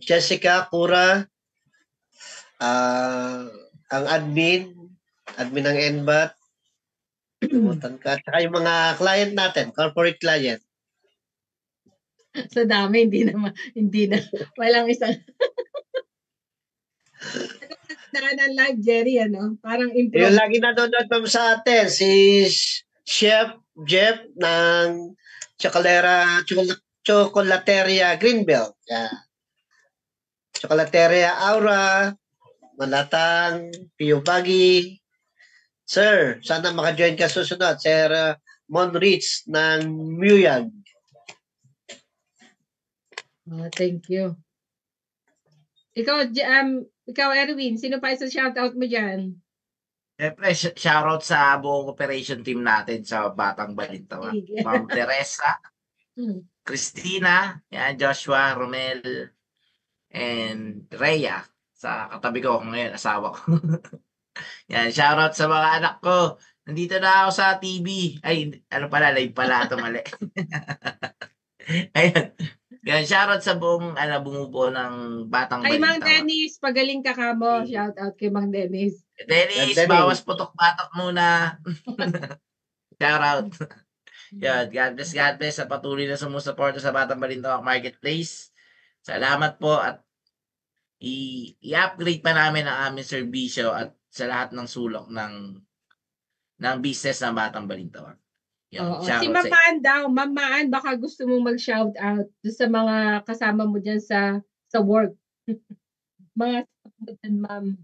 Jessica Cura, ang admin ng NBAT, tumutan ka. At saka yung mga client natin, corporate client. Sa dami, hindi na, walang isang ng live, Jerry, parang improve. Yung lagi nanonood pa sa atin, si Chef Jeff ng Chocolateria Greenbelt. Yeah. Chocolateria Aura, Malatang, Pio Bagi. Sir, sana maka-join ka susunod. Sir Monrich ng Muyag. Thank you. Ikaw, Erwin, sino pa isa shoutout mo dyan? Siyempre, shoutout sa buong operation team natin sa Batang Balintawak. Ma'am Teresa, Christina, Joshua, Romel, and Rhea. Sa katabi ko ngayon, asawa ko. Shoutout sa mga anak ko. Nandito na ako sa TV. Ay, live pala ito, mali. Ayan. Shoutout sa buong bumubuo ng Batang Balintawak. Kay Mang Dennis, pagaling ka mo. Shoutout kay Mang Dennis. Dennis, bawas putok-batok muna. Shoutout. Yan, God bless sa patuloy na sumusuporta sa Batang Balintawak Marketplace. Salamat po at i-upgrade pa namin ang aming serbisyo at sa lahat ng sulok ng business ng Batang Balintawak. Yan, Oo. Si shoutout sa Mamaan daw, Mamaan, baka gusto mong mag-shout out sa mga kasama mo dyan sa work. Mga ma'am.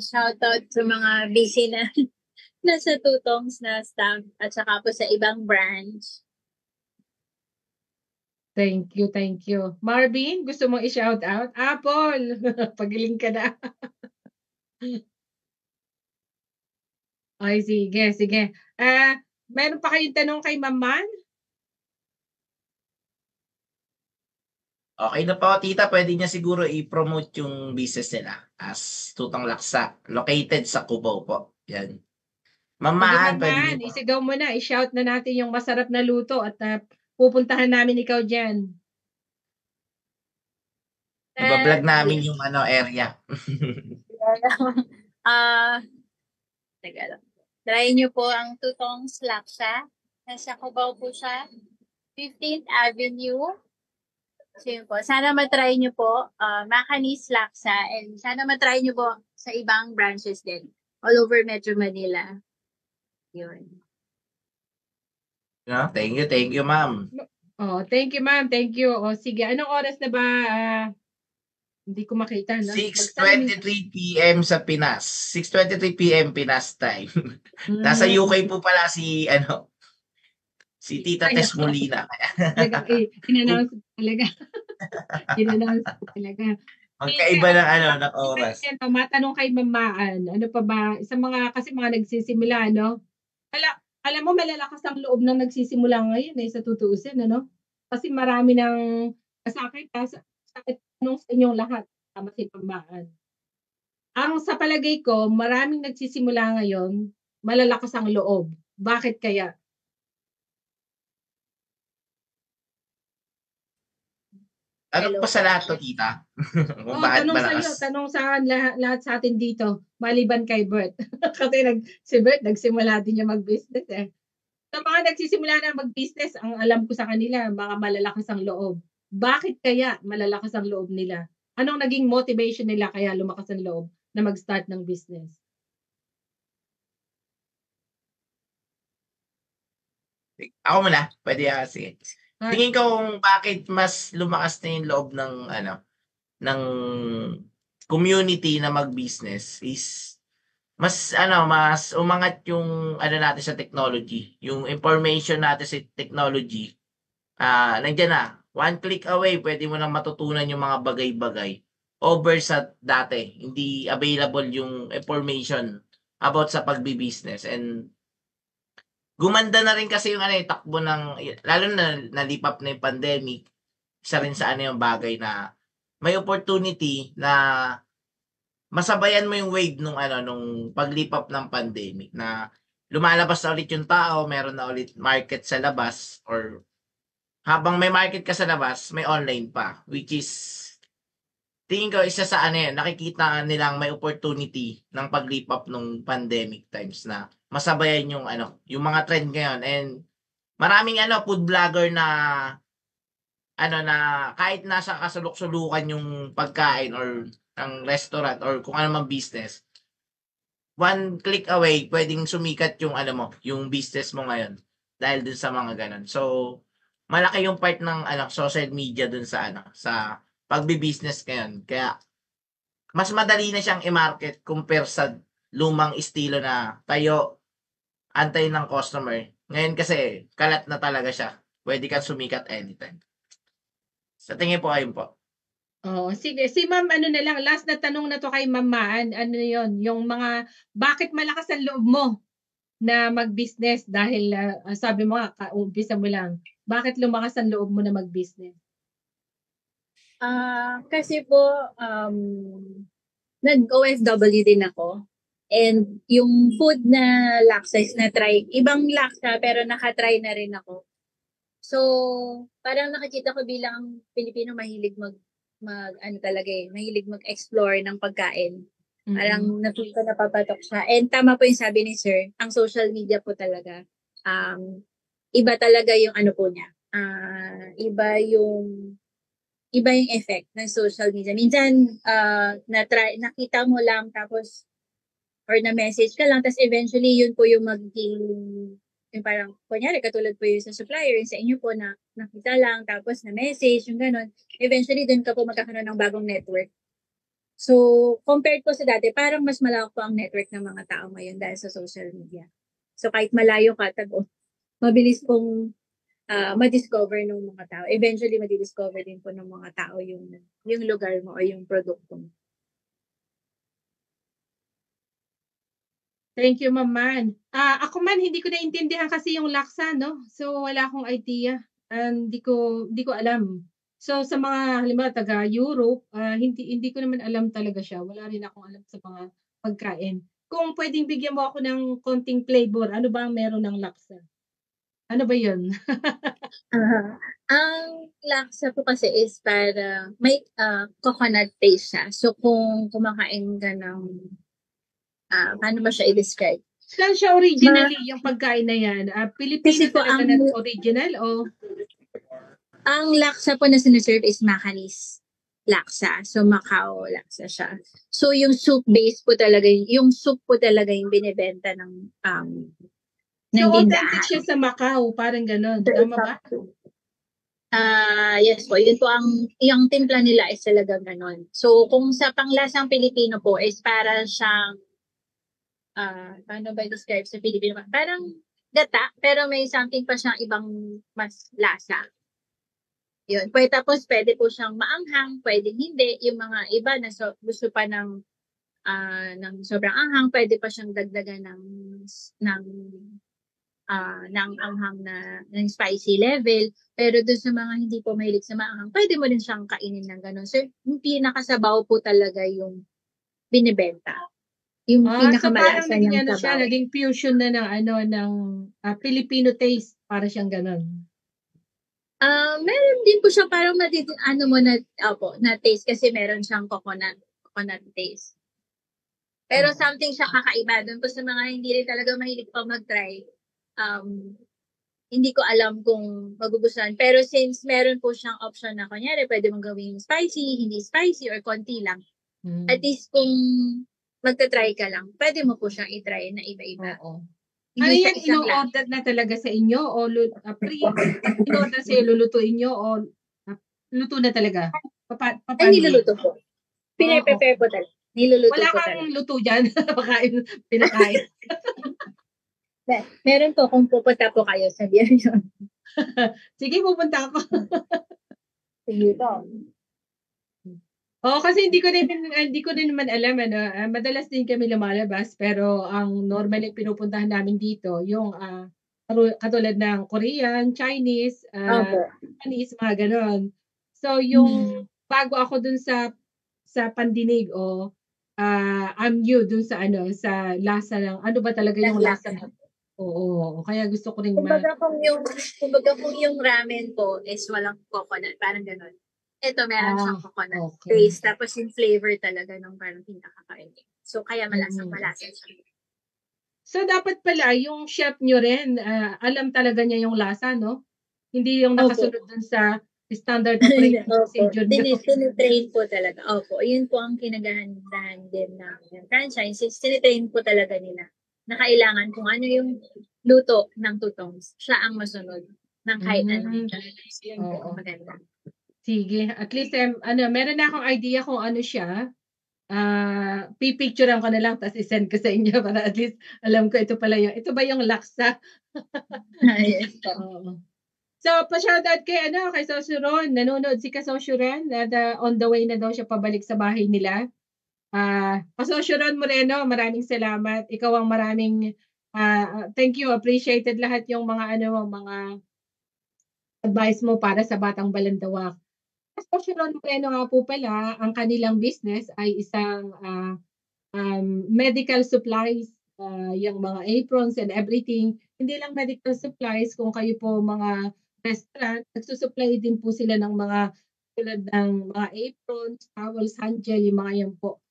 Shoutout sa mga busy na nasa Tutongs na staff at saka po sa ibang branch. Thank you, thank you. Marvin, gusto mong i-shout out? Apple, pagaling ka na. Ay, sige, sige. Meron pa kayong tanong kay Maman? Okay na po, tita. Pwede niya siguro i-promote yung business nila as Tutong Laksa. Located sa Cubao po. Yan. Sige, Mamaan, pwede Maman, niyo po. isigaw mo na. I-shout na natin yung masarap na luto at pupuntahan namin ikaw dyan. Iba-vlog namin yung area. Teka lang. Try nyo po ang Tutongs Laksa. Nasa Cubao po siya. 15th Avenue. So yun po. Sana matry nyo po Macanis Laksa and sana matry nyo po sa ibang branches din. All over Metro Manila. Yun. No? Thank you, ma'am. Oh, thank you, ma'am. Thank you. O, sige. Anong oras na ba? Hindi ko makita. No? 6:23 p.m. sa Pinas. 6:23 p.m. Pinas time. Nasa UK po pala si Tita Ay, Tess Molina. Talaga, in-announce ko talaga. In-announce ko talaga. Magkaiba ng oras. Matanong kay Mamaan, ano pa ba, sa kasi mga nagsisimula, no? Alam mo, malalakas ang loob ng nagsisimula ngayon sa tutuusin, ano? Kasi marami ng sakit tanong sa inyong lahat, tama si Mamaan. Sa palagay ko, maraming nagsisimula ngayon, malalakas ang loob. Bakit kaya? Ano pa sa lahat to, tita? Kung bakit tanong malakas? sa'yo, tanong sa lahat sa atin dito, maliban kay Bert. Kasi si Bert, nagsimula din niya mag-business Sa mga nagsisimula na mag-business, ang alam ko sa kanila, mga malalakas ang loob. Bakit kaya malalakas ang loob nila? Anong naging motivation nila kaya lumakas ang loob na mag-start ng business? Ako muna, pwede sige. Tingin ko kung bakit mas lumakas na yung loob ng community na mag-business is mas umangat yung natin sa technology. Yung information natin sa technology, nandiyan na. One click away, pwede mo nang matutunan yung mga bagay-bagay. Over sa dati, hindi available yung information about sa pagbi-business. And gumanda na rin kasi yung takbo ng, lalo na nalipap na yung pandemic, isa rin sa yung bagay na may opportunity na masabayan mo yung wave nung paglipap ng pandemic na lumalabas na ulit yung tao, meron na ulit market sa labas or habang may market ka sa labas, may online pa, which is tingin ko isa sa nakikita nilang may opportunity ng paglipap nung pandemic times na masabayan yung mga trend ngayon. And maraming food vlogger na na kahit nasa kasulok-sulukan yung pagkain or ang restaurant or kung ano mang business, one click away pwedeng sumikat yung yung business mo ngayon dahil dun sa mga ganun. So malaki yung part ng social media dun sa sa pagbi-business ngayon. Kaya mas madali na siyang i-market compare sa lumang estilo na tayo antay ng customer. Ngayon kasi kalat na talaga siya. Pwede kang sumikat anytime. Sa tingin po ayun po. Sige. Si Ma'am, na lang, last na tanong na to kay Ma'am Maan, yon yung mga, bakit malakas ang loob mo na mag-business dahil sabi mo nga, umpisa mo lang, bakit lumakas ang loob mo na mag-business? Kasi po, nag-OFW din ako. And yung food na laksa is na-try, ibang laksa pero nakatry na rin ako. So, parang nakikita ko bilang Pilipino mahilig mahilig mag-explore ng pagkain. Parang na-feel ko napapatok siya. And tama po yung sabi ni Sir, ang social media po talaga, iba talaga yung ano po niya. Iba yung effect ng social media. Minsan, nakita mo lang tapos or na-message ka lang, tapos eventually yun po yung magiging, yung parang, kunyari, katulad po yung sa supplier, yung sa inyo po na nakita lang, tapos na-message, yung gano'n. Eventually, dun ka po magkakaroon ng bagong network. So, compared po sa dati, parang mas malawak po ang network ng mga tao ngayon dahil sa social media. So, kahit malayo ka, mabilis pong ma-discover ng mga tao. Eventually, ma-discover din po ng mga tao yung lugar mo o yung produkto mo. Thank you, Ma'am Man. Ako man, hindi ko naintindihan kasi yung laksa, no? So, wala akong idea. Hindi ko alam. So, sa mga, halimbawa, taga-Europe, hindi ko naman alam talaga siya. Wala rin akong alam sa mga pagkain. Kung pwedeng bigyan mo ako ng konting flavor, ano ba ang meron ng laksa? Ano ba yun? Ang laksa po kasi is para may coconut taste siya. So, kung kumakain ka ng paano ba siya i-describe? Saan siya originally, yung pagkain na yan? Pilipino Kasi po talaga na original o? Ang laksa po na sinaserve is Macanese laksa. So, Macau laksa siya. So, yung soup base po talaga, yung soup po talaga yung binibenta ng So, authentic tindahan. siya sa Macau, parang ganon. Tama ba? Yes po, yun po yung timpla nila is talagang ganon. So, kung sa panglasang Pilipino po is para siyang paano ba describe sa Pilipino? Parang gata, pero may something pa siyang ibang mas lasa. Yun. Tapos pwede po siyang maanghang, pwede hindi. Yung mga iba na gusto pa ng sobrang anghang, pwede pa siyang dagdagan ng anghang ng spicy level. Pero doon sa mga hindi po mahilig sa maanghang, pwede mo rin siyang kainin ng ganun. So, yung pinakasabaw po talaga yung binibenta. Yung pinakamalasa so ng sabaw. Naging fusion na ng Filipino taste, para siyang ganon. Meron din po siya parang na taste kasi meron siyang coconut taste. Pero something siya kakaiba doon po sa mga hindi rin talaga mahilig pa mag-try. Hindi ko alam kung magugustuhan. Pero since meron po siyang option na kunyari pwede mong gawing spicy, hindi spicy, or konti lang. At least kung magta-try ka lang, pwede mo po siyang i-try na iba-iba. Oo. Ano yan, ino-order na talaga sa inyo o in-order sa'yo, lulutuin nyo o luto na talaga? Ay, niluluto po. Pine-prepare po talaga. Niluluto wala po kang talaga. luto dyan. Pinakain. Meron po kung pupunta po kayo sa Biyeryon. Sige, pupunta ako. Sige po. Kasi hindi ko din naman alam, madalas din kami lumalabas, pero ang normally pinupuntahan namin dito yung katulad ng Korean, Chinese, Japanese, mga ganon. So yung bago ako dun sa pandinig I'm new dun sa sa lasa ng ano ba talaga yung lasa ng oo, kaya gusto ko ring kumbaga kung yung ramen po is walang coconut, parang ganon. Ito, meron siyang coconut taste. Tapos yung flavor talaga ng parang pinakakain. So, kaya malasa siya. So, dapat pala, yung chef nyo rin, alam talaga niya yung lasa, no? Hindi yung nakasunod dun sa standard operating procedure nyo. Tinitrain po talaga. Opo. Yun po ang kinagahandahan din ng franchise. Tinitrain po talaga nila na kailangan kung ano yung luto ng tutong, siya ang masunod ng kahit anong challenge. Yun po maganda. Sige. At least, meron na akong idea kung ano siya. Pipicturean ko na lang tapos isend ko sa inyo para at least alam ko ito ba yung laksa? Yes. So, pa-shoutout kay Sosyo Ron. Nanonood si Kasosyo Ron. On the way na daw siya pabalik sa bahay nila. Kasosyo Ron Moreno, maraming salamat. Ikaw ang maraming thank you. Appreciated lahat yung mga mga advice mo para sa Batang Balandawak. Kasosyo Ron Moreno nga po pala, ang kanilang business ay isang medical supplies, yung mga aprons and everything. Hindi lang medical supplies, kung kayo po mga restaurant, nagsusupply din po sila ng mga tulad ng mga aprons, towels, hand gel, yung mga yan po.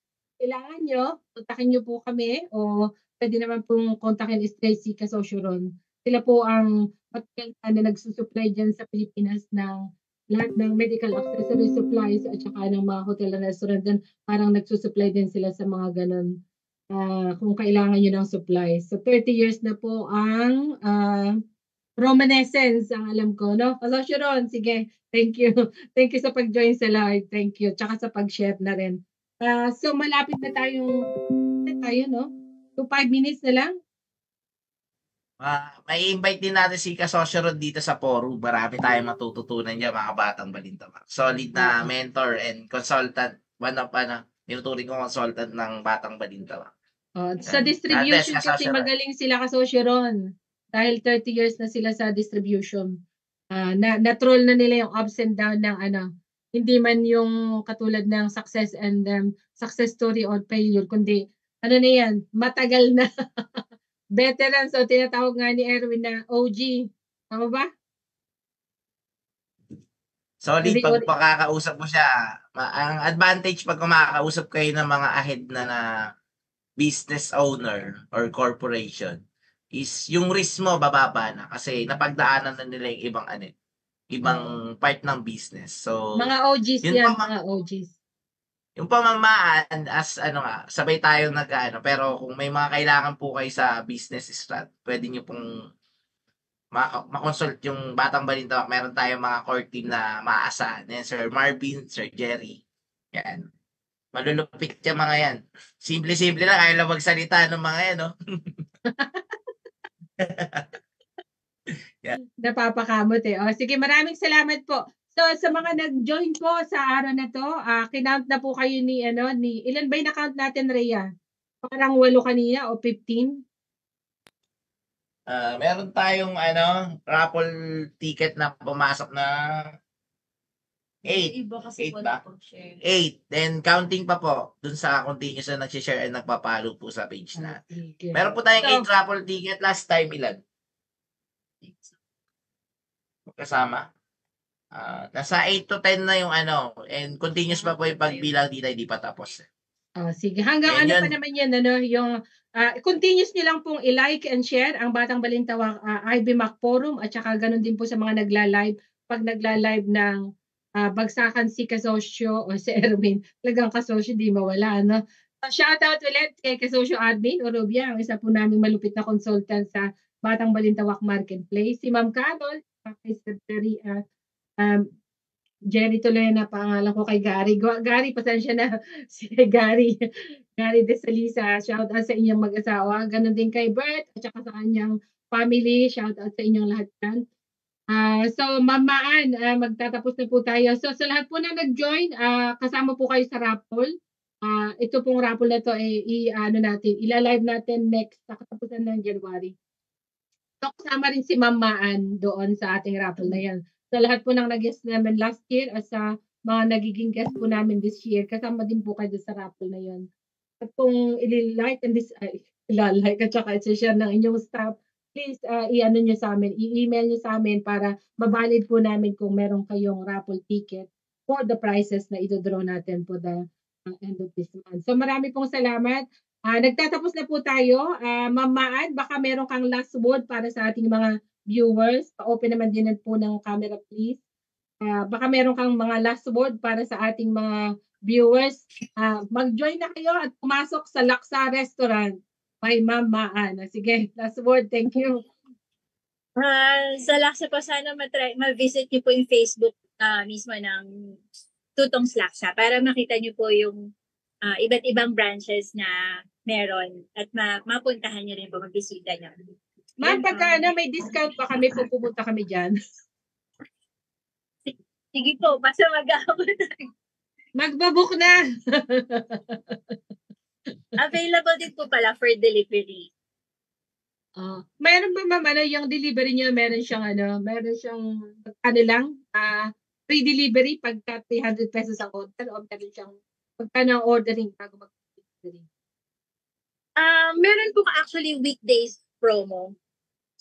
kailangan nyo, kontakin nyo po kami o pwede naman pong kontakin is Tracy Casosyoron. Sila po ang matagal na nagsusupply dyan sa Pilipinas ng lahat ng medical accessory supplies at saka ng mga hotel and restaurant. Then parang nagsusupply din sila sa mga ganun kung kailangan nyo ng supplies. So 30 years na po ang Romanescence ang alam ko, no? Casosyoron, sige. Thank you. Thank you sa pag-join sa live. Thank you. Tsaka sa pag-share na rin. So malapit na tayo, no? 5 minutes na lang. May invite din natin si Casosyoron dito sa forum. Marami tayong matututunan niya mga batang balintawak. Solid na mentor and consultant. One of tinuturing ko consultant ng batang balintawak. Sa distribution kasi magaling sila Casosyoron. Dahil 30 years na sila sa distribution. Na-troll na nila yung ups and down ng hindi man yung katulad ng success and success story or failure, kundi na yan, matagal na veteran. So tinatawag nga ni Erwin na OG. Tama ba? Solid pag makakausap mo siya. Ang advantage pag makakausap kayo ng mga ahead na business owner or corporation is yung risk mo bababa na kasi napagdaanan na nila yung ibang part ng business. So mga OGs yan, mga OGs. Yung pamamaan as sabay tayo pero kung may mga kailangan po kayo sa business strat, pwede niyo pong ma-consult yung Batang Balintawak. Meron tayong mga core team na maaasahan. Yan, Sir Marvin, Sir Jerry. Yan. Malulupit yung mga yan. Simple-simple lang. Ayaw lang magsalita ng mga yan, no? Yeah. Napapakamot eh. Sige, maraming salamat po. So, sa mga nag-join po sa araw na to, kinount na po kayo ni ilan ba yung na-count natin, Rhea? Parang 8 kanina o 15? Meron tayong raffle ticket na pumasok na 8. 8 ba? 8. Then counting pa po dun sa continuous na nag-share and nagpapalo po sa page na. Meron po tayong 8 raffle ticket. Last time ilan? Kasama? Nasa 8 to 10 na yung and continuous pa po yung pagbilang dito, hindi pa tapos. Sige, hanggang pa naman yan, yung continuous nyo lang pong i-like and share ang Batang Balintawak IB Mac Forum at saka ganun din po sa mga nagla-live. Pag nagla-live ng Bagsakan si Kasosyo o si Erwin, talagang Kasosyo di mawala, no? Shoutout ulit kay Kasosyo Admin Orobia, ang isa po naming malupit na consultant sa Batang Balintawak Marketplace. Si Ma'am Carol, kay Secretary Jerry tuloy na pangalan ko kay Gary. Gary, pasensya na si Gary. Gary De Salisa, shout out sa inyong mag-asawa. Ganon din kay Bert at saka sa kanyang family. Shout out sa inyong lahat yan. So, mamaan, magtatapos na po tayo. So, sa lahat po na nag-join, kasama po kayo sa raffle. Ito pong raffle na to, ilalive natin next sa katapusan ng January. So, kasama rin si Mamaan doon sa ating raffle na yan. Sa lahat po ng nag-guest namin last year at sa mga nagiging guest po namin this year, kasama din po kayo sa raffle na yan. At kung i-like and ilalike at saka i-share ng inyong staff, please nyo sa amin, i-email nyo sa amin para mabalid po namin kung meron kayong raffle ticket for the prizes na ito-draw natin po the end of this month. So marami pong salamat. Nagtatapos na po tayo. Mamaan, baka meron kang last word para sa ating mga viewers. Pa-open naman din po ng camera, please. Baka meron kang mga last word para sa ating mga viewers. Mag-join na kayo at pumasok sa Laksa Restaurant by Ma'am Maan. Sige, last word. Thank you. Sa Laksa po, sana ma-visit niyo po yung Facebook mismo ng Tutong's Laksa para makita niyo po yung iba't ibang branches na meron at mapuntahan niyo rin po, magbisita niyo. Ma'am, pagka may discount pa kami po, pumunta kami dyan. Sige po, basta mag-aabot. Magbabook na. Available din po pala for delivery. Meron ba ma'am, yung delivery niyo, meron siyang free delivery pagka 300 pesos ang order o meron siyang pagka na ordering bago mag-delivery? Meron po actually weekdays promo.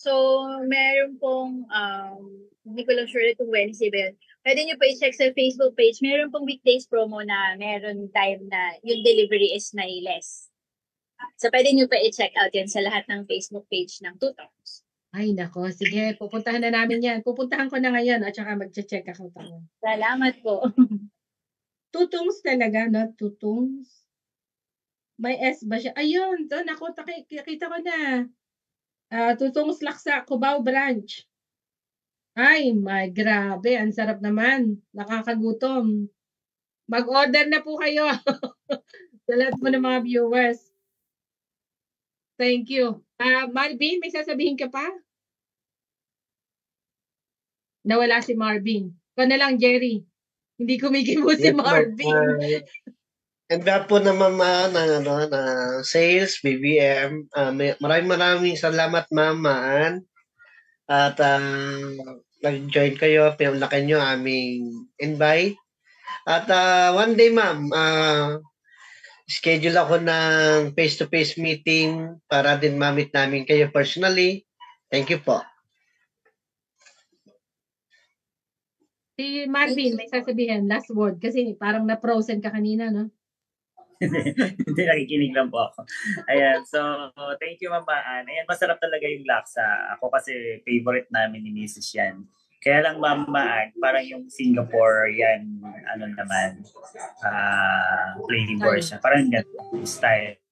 So, meron pong, hindi ko lang sure itong Wednesday ba yun. Pwede nyo po i-check sa Facebook page. Meron pong weekdays promo na meron time na yung delivery is may less. So, pwede nyo pa i-check out yan sa lahat ng Facebook page ng Tutongs. Ay, nako. Sige, pupuntahan na namin yan. Pupuntahan ko na ngayon at saka mag-check ako. Salamat po. Tutungs talaga, no? Tutungs. May S ba siya? Ayun, doon ako, kita ko na. Tutungs Laksa, Cubao Branch. Ay, my grabe. Ang sarap naman. Nakakagutom. Mag-order na po kayo. Sa lahat po ng mga viewers. Thank you. Marvin, may sasabihin ka pa? Nawala si Marvin. Ikaw na lang, Jerry. Hindi kumikibo si Yes, Marvin. And po naman ng sales, BBM. Maraming salamat, Ma'am. At nag-join kayo, pinamlakan nyo aming invite. At one day, Ma'am, schedule ako ng face-to-face meeting para din ma-meet namin kayo personally. Thank you po. Si Marvin, may sasabihin, last word. Kasi parang na-frozen ka kanina, no? Hindi, nakikinig lang po ako. Ayan, so thank you, Ma'am Maan. Ayan, masarap talaga yung laksa. Ako kasi favorite namin ni Mrs. yan. Kaya lang, Ma'am Maan, parang yung Singapore, yan, ano naman, flavor siya. Parang ganun, style.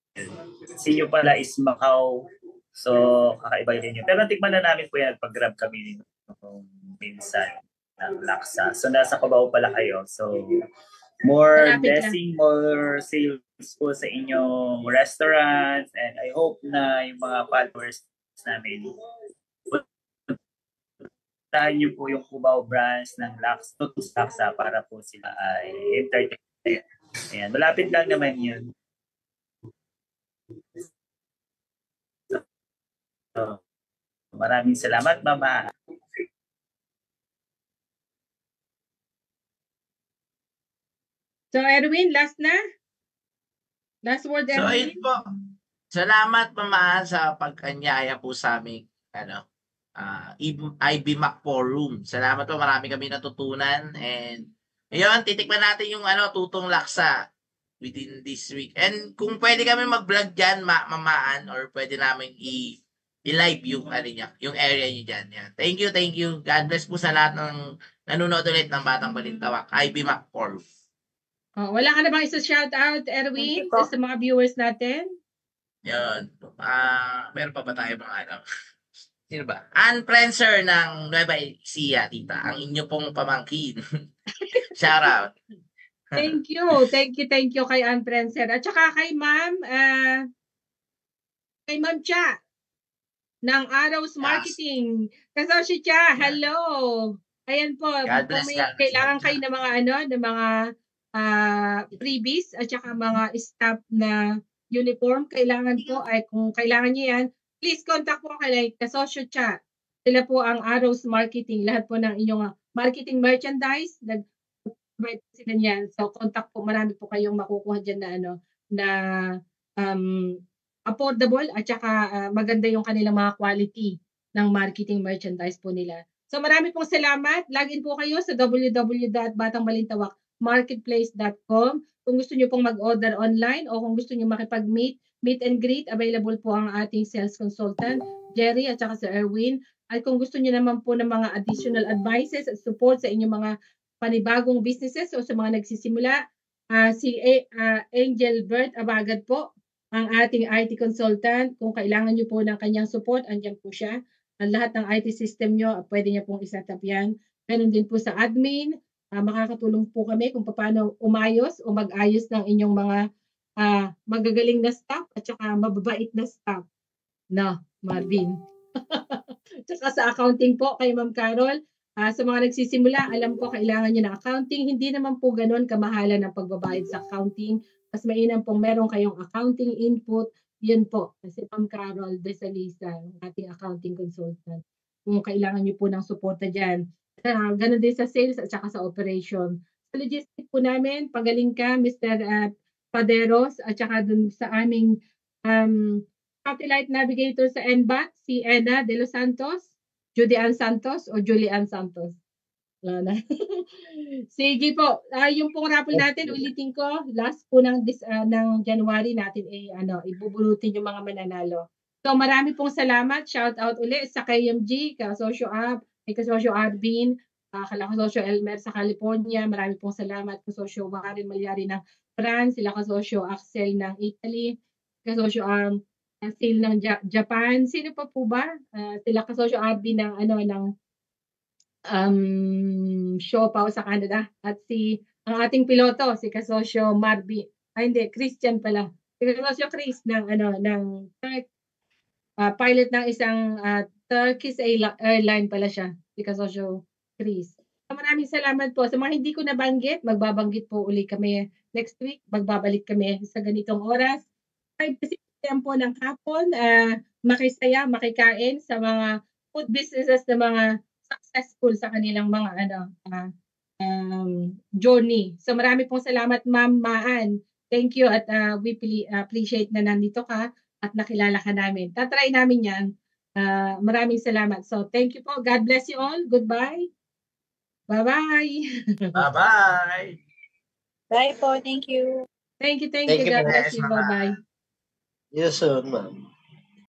Si yung pala is Macau. So, kakaiba din yun. Pero tikman na namin po yan pag-grab kami nung minsan ng laksa. So, nasa Cubao pala kayo. So, more blessing, more sales po sa inyong restaurants, and I hope na yung mga followers namin puntahan niyo po yung Cubao branch ng Tutungs Laksa para po sila ay entertain. Ayan, malapit lang naman yun. So, maraming salamat, Mama. So, Erwin, last na? Last word, Erwin? So, ayun po. Salamat, Mama, sa pagkanyaya po sa aming IB Mac Forum. Salamat po, marami kami natutunan. And, ayun, titikman natin yung tutong laksa within this week. And kung pwede kami mag-vlog dyan, Mamaan, or pwede namin i-live yung, yung area nyo dyan. Yan. Thank you. God bless po sa lahat ng nanonood ulit ng Batang Balintawak. IB Mac Forum. Wala ka na bang isa-shout out, Erwin, sa mga viewers natin? Yun. Meron pa ba tayo mga sino ba? Ann Prenser ng Nueva Ecija, tita. Ang inyo pong pamangkin. Shout out. Thank you kay Ann Prenser. At saka kay Ma'am Cha ng Arrows Marketing. Kasosyo Cha, hello. Ayan po, kung may kailangan kayo ng mga freebies at saka mga staff na uniform, kailangan po ay kung kailangan niyo yan, please contact po kay Kasosyo Cha. Sila po ang Arrows Marketing. Lahat po ng inyong marketing merchandise, nag-provide sila niyan. So contact po, marami po kayong makukuha dyan na affordable at saka maganda yung kanilang mga quality ng marketing merchandise po nila. So marami pong salamat. Login po kayo sa www.batangbalintawakmarketplace.com. Kung gusto niyo pong mag-order online o kung gusto niyo meet and greet, available po ang ating sales consultant, Jerry at saka si Erwin. At kung gusto niyo naman po ng mga additional advices at support sa inyong mga panibagong businesses o sa mga nagsisimula, si Angel Bert Abagad po, ang ating IT consultant. Kung kailangan niyo po ng kanyang support, andyan po siya. Ang lahat ng IT system niyo, pwede niya pong iset up yan. Ganun din po sa admin. Makakatulong po kami kung paano umayos o mag-ayos ng inyong mga magagaling na staff at saka mababait na staff. No, Marvin. Tsaka sa accounting po kay Ma'am Carol. Sa mga nagsisimula, alam ko kailangan niyo ng accounting. Hindi naman po ganun kamahalan ang pagbabayad sa accounting. Mas mainam pong meron kayong accounting input. Yun po, si Ma'am Carol Desalisa, ating accounting consultant. Kung kailangan niyo po ng suporta dyan. Ganun din sa sales at saka sa operation. Sa logistics po namin, pagaling ka, Mr. Paderos, at saka dun sa aming satellite navigator sa NBAT, si Ena de los Santos, Judy Ann Santos o Julie Ann Santos. Wala na. Sige po. Yung pong raffle natin, ulitin ko, last po ng January natin ibubulutin yung mga mananalo. So marami pong salamat. Shout out ulit sa KMG, Kasosyo Ab, kay Kasosyo Arvin, kala Kasosyo Elmer sa California. Marami pong salamat. Kasosyo Warren Malyari ng France, sila Kasosyo Axel ng Italy, Kasosyo Sil ng Japan. Sino pa po ba? Sila Kasosyo Arvin ng ng Siopaw sa Canada, at ang ating piloto si Kasosyo Christian pala. Si Kasosyo Chris ng pilot ng isang Turkish airline pala siya, si Kasosyo Chris. So, maraming salamat po. Sa mga hindi ko nabanggit, magbabanggit po uli kami next week. Magbabalik kami sa ganitong oras. 5 p.m. po ng hapon, makisaya, makikain sa mga food businesses na mga successful sa kanilang mga journey. So marami pong salamat, Ma'am Maan. Thank you, at we appreciate na nandito ka at nakilala ka namin. Tatry namin yan. Maraming salamat. So thank you po. God bless you all. Goodbye. Bye-bye. Bye-bye. Bye po. Thank you. Thank you. Thank you God po. bless you. Bye-bye. See you soon, ma'am.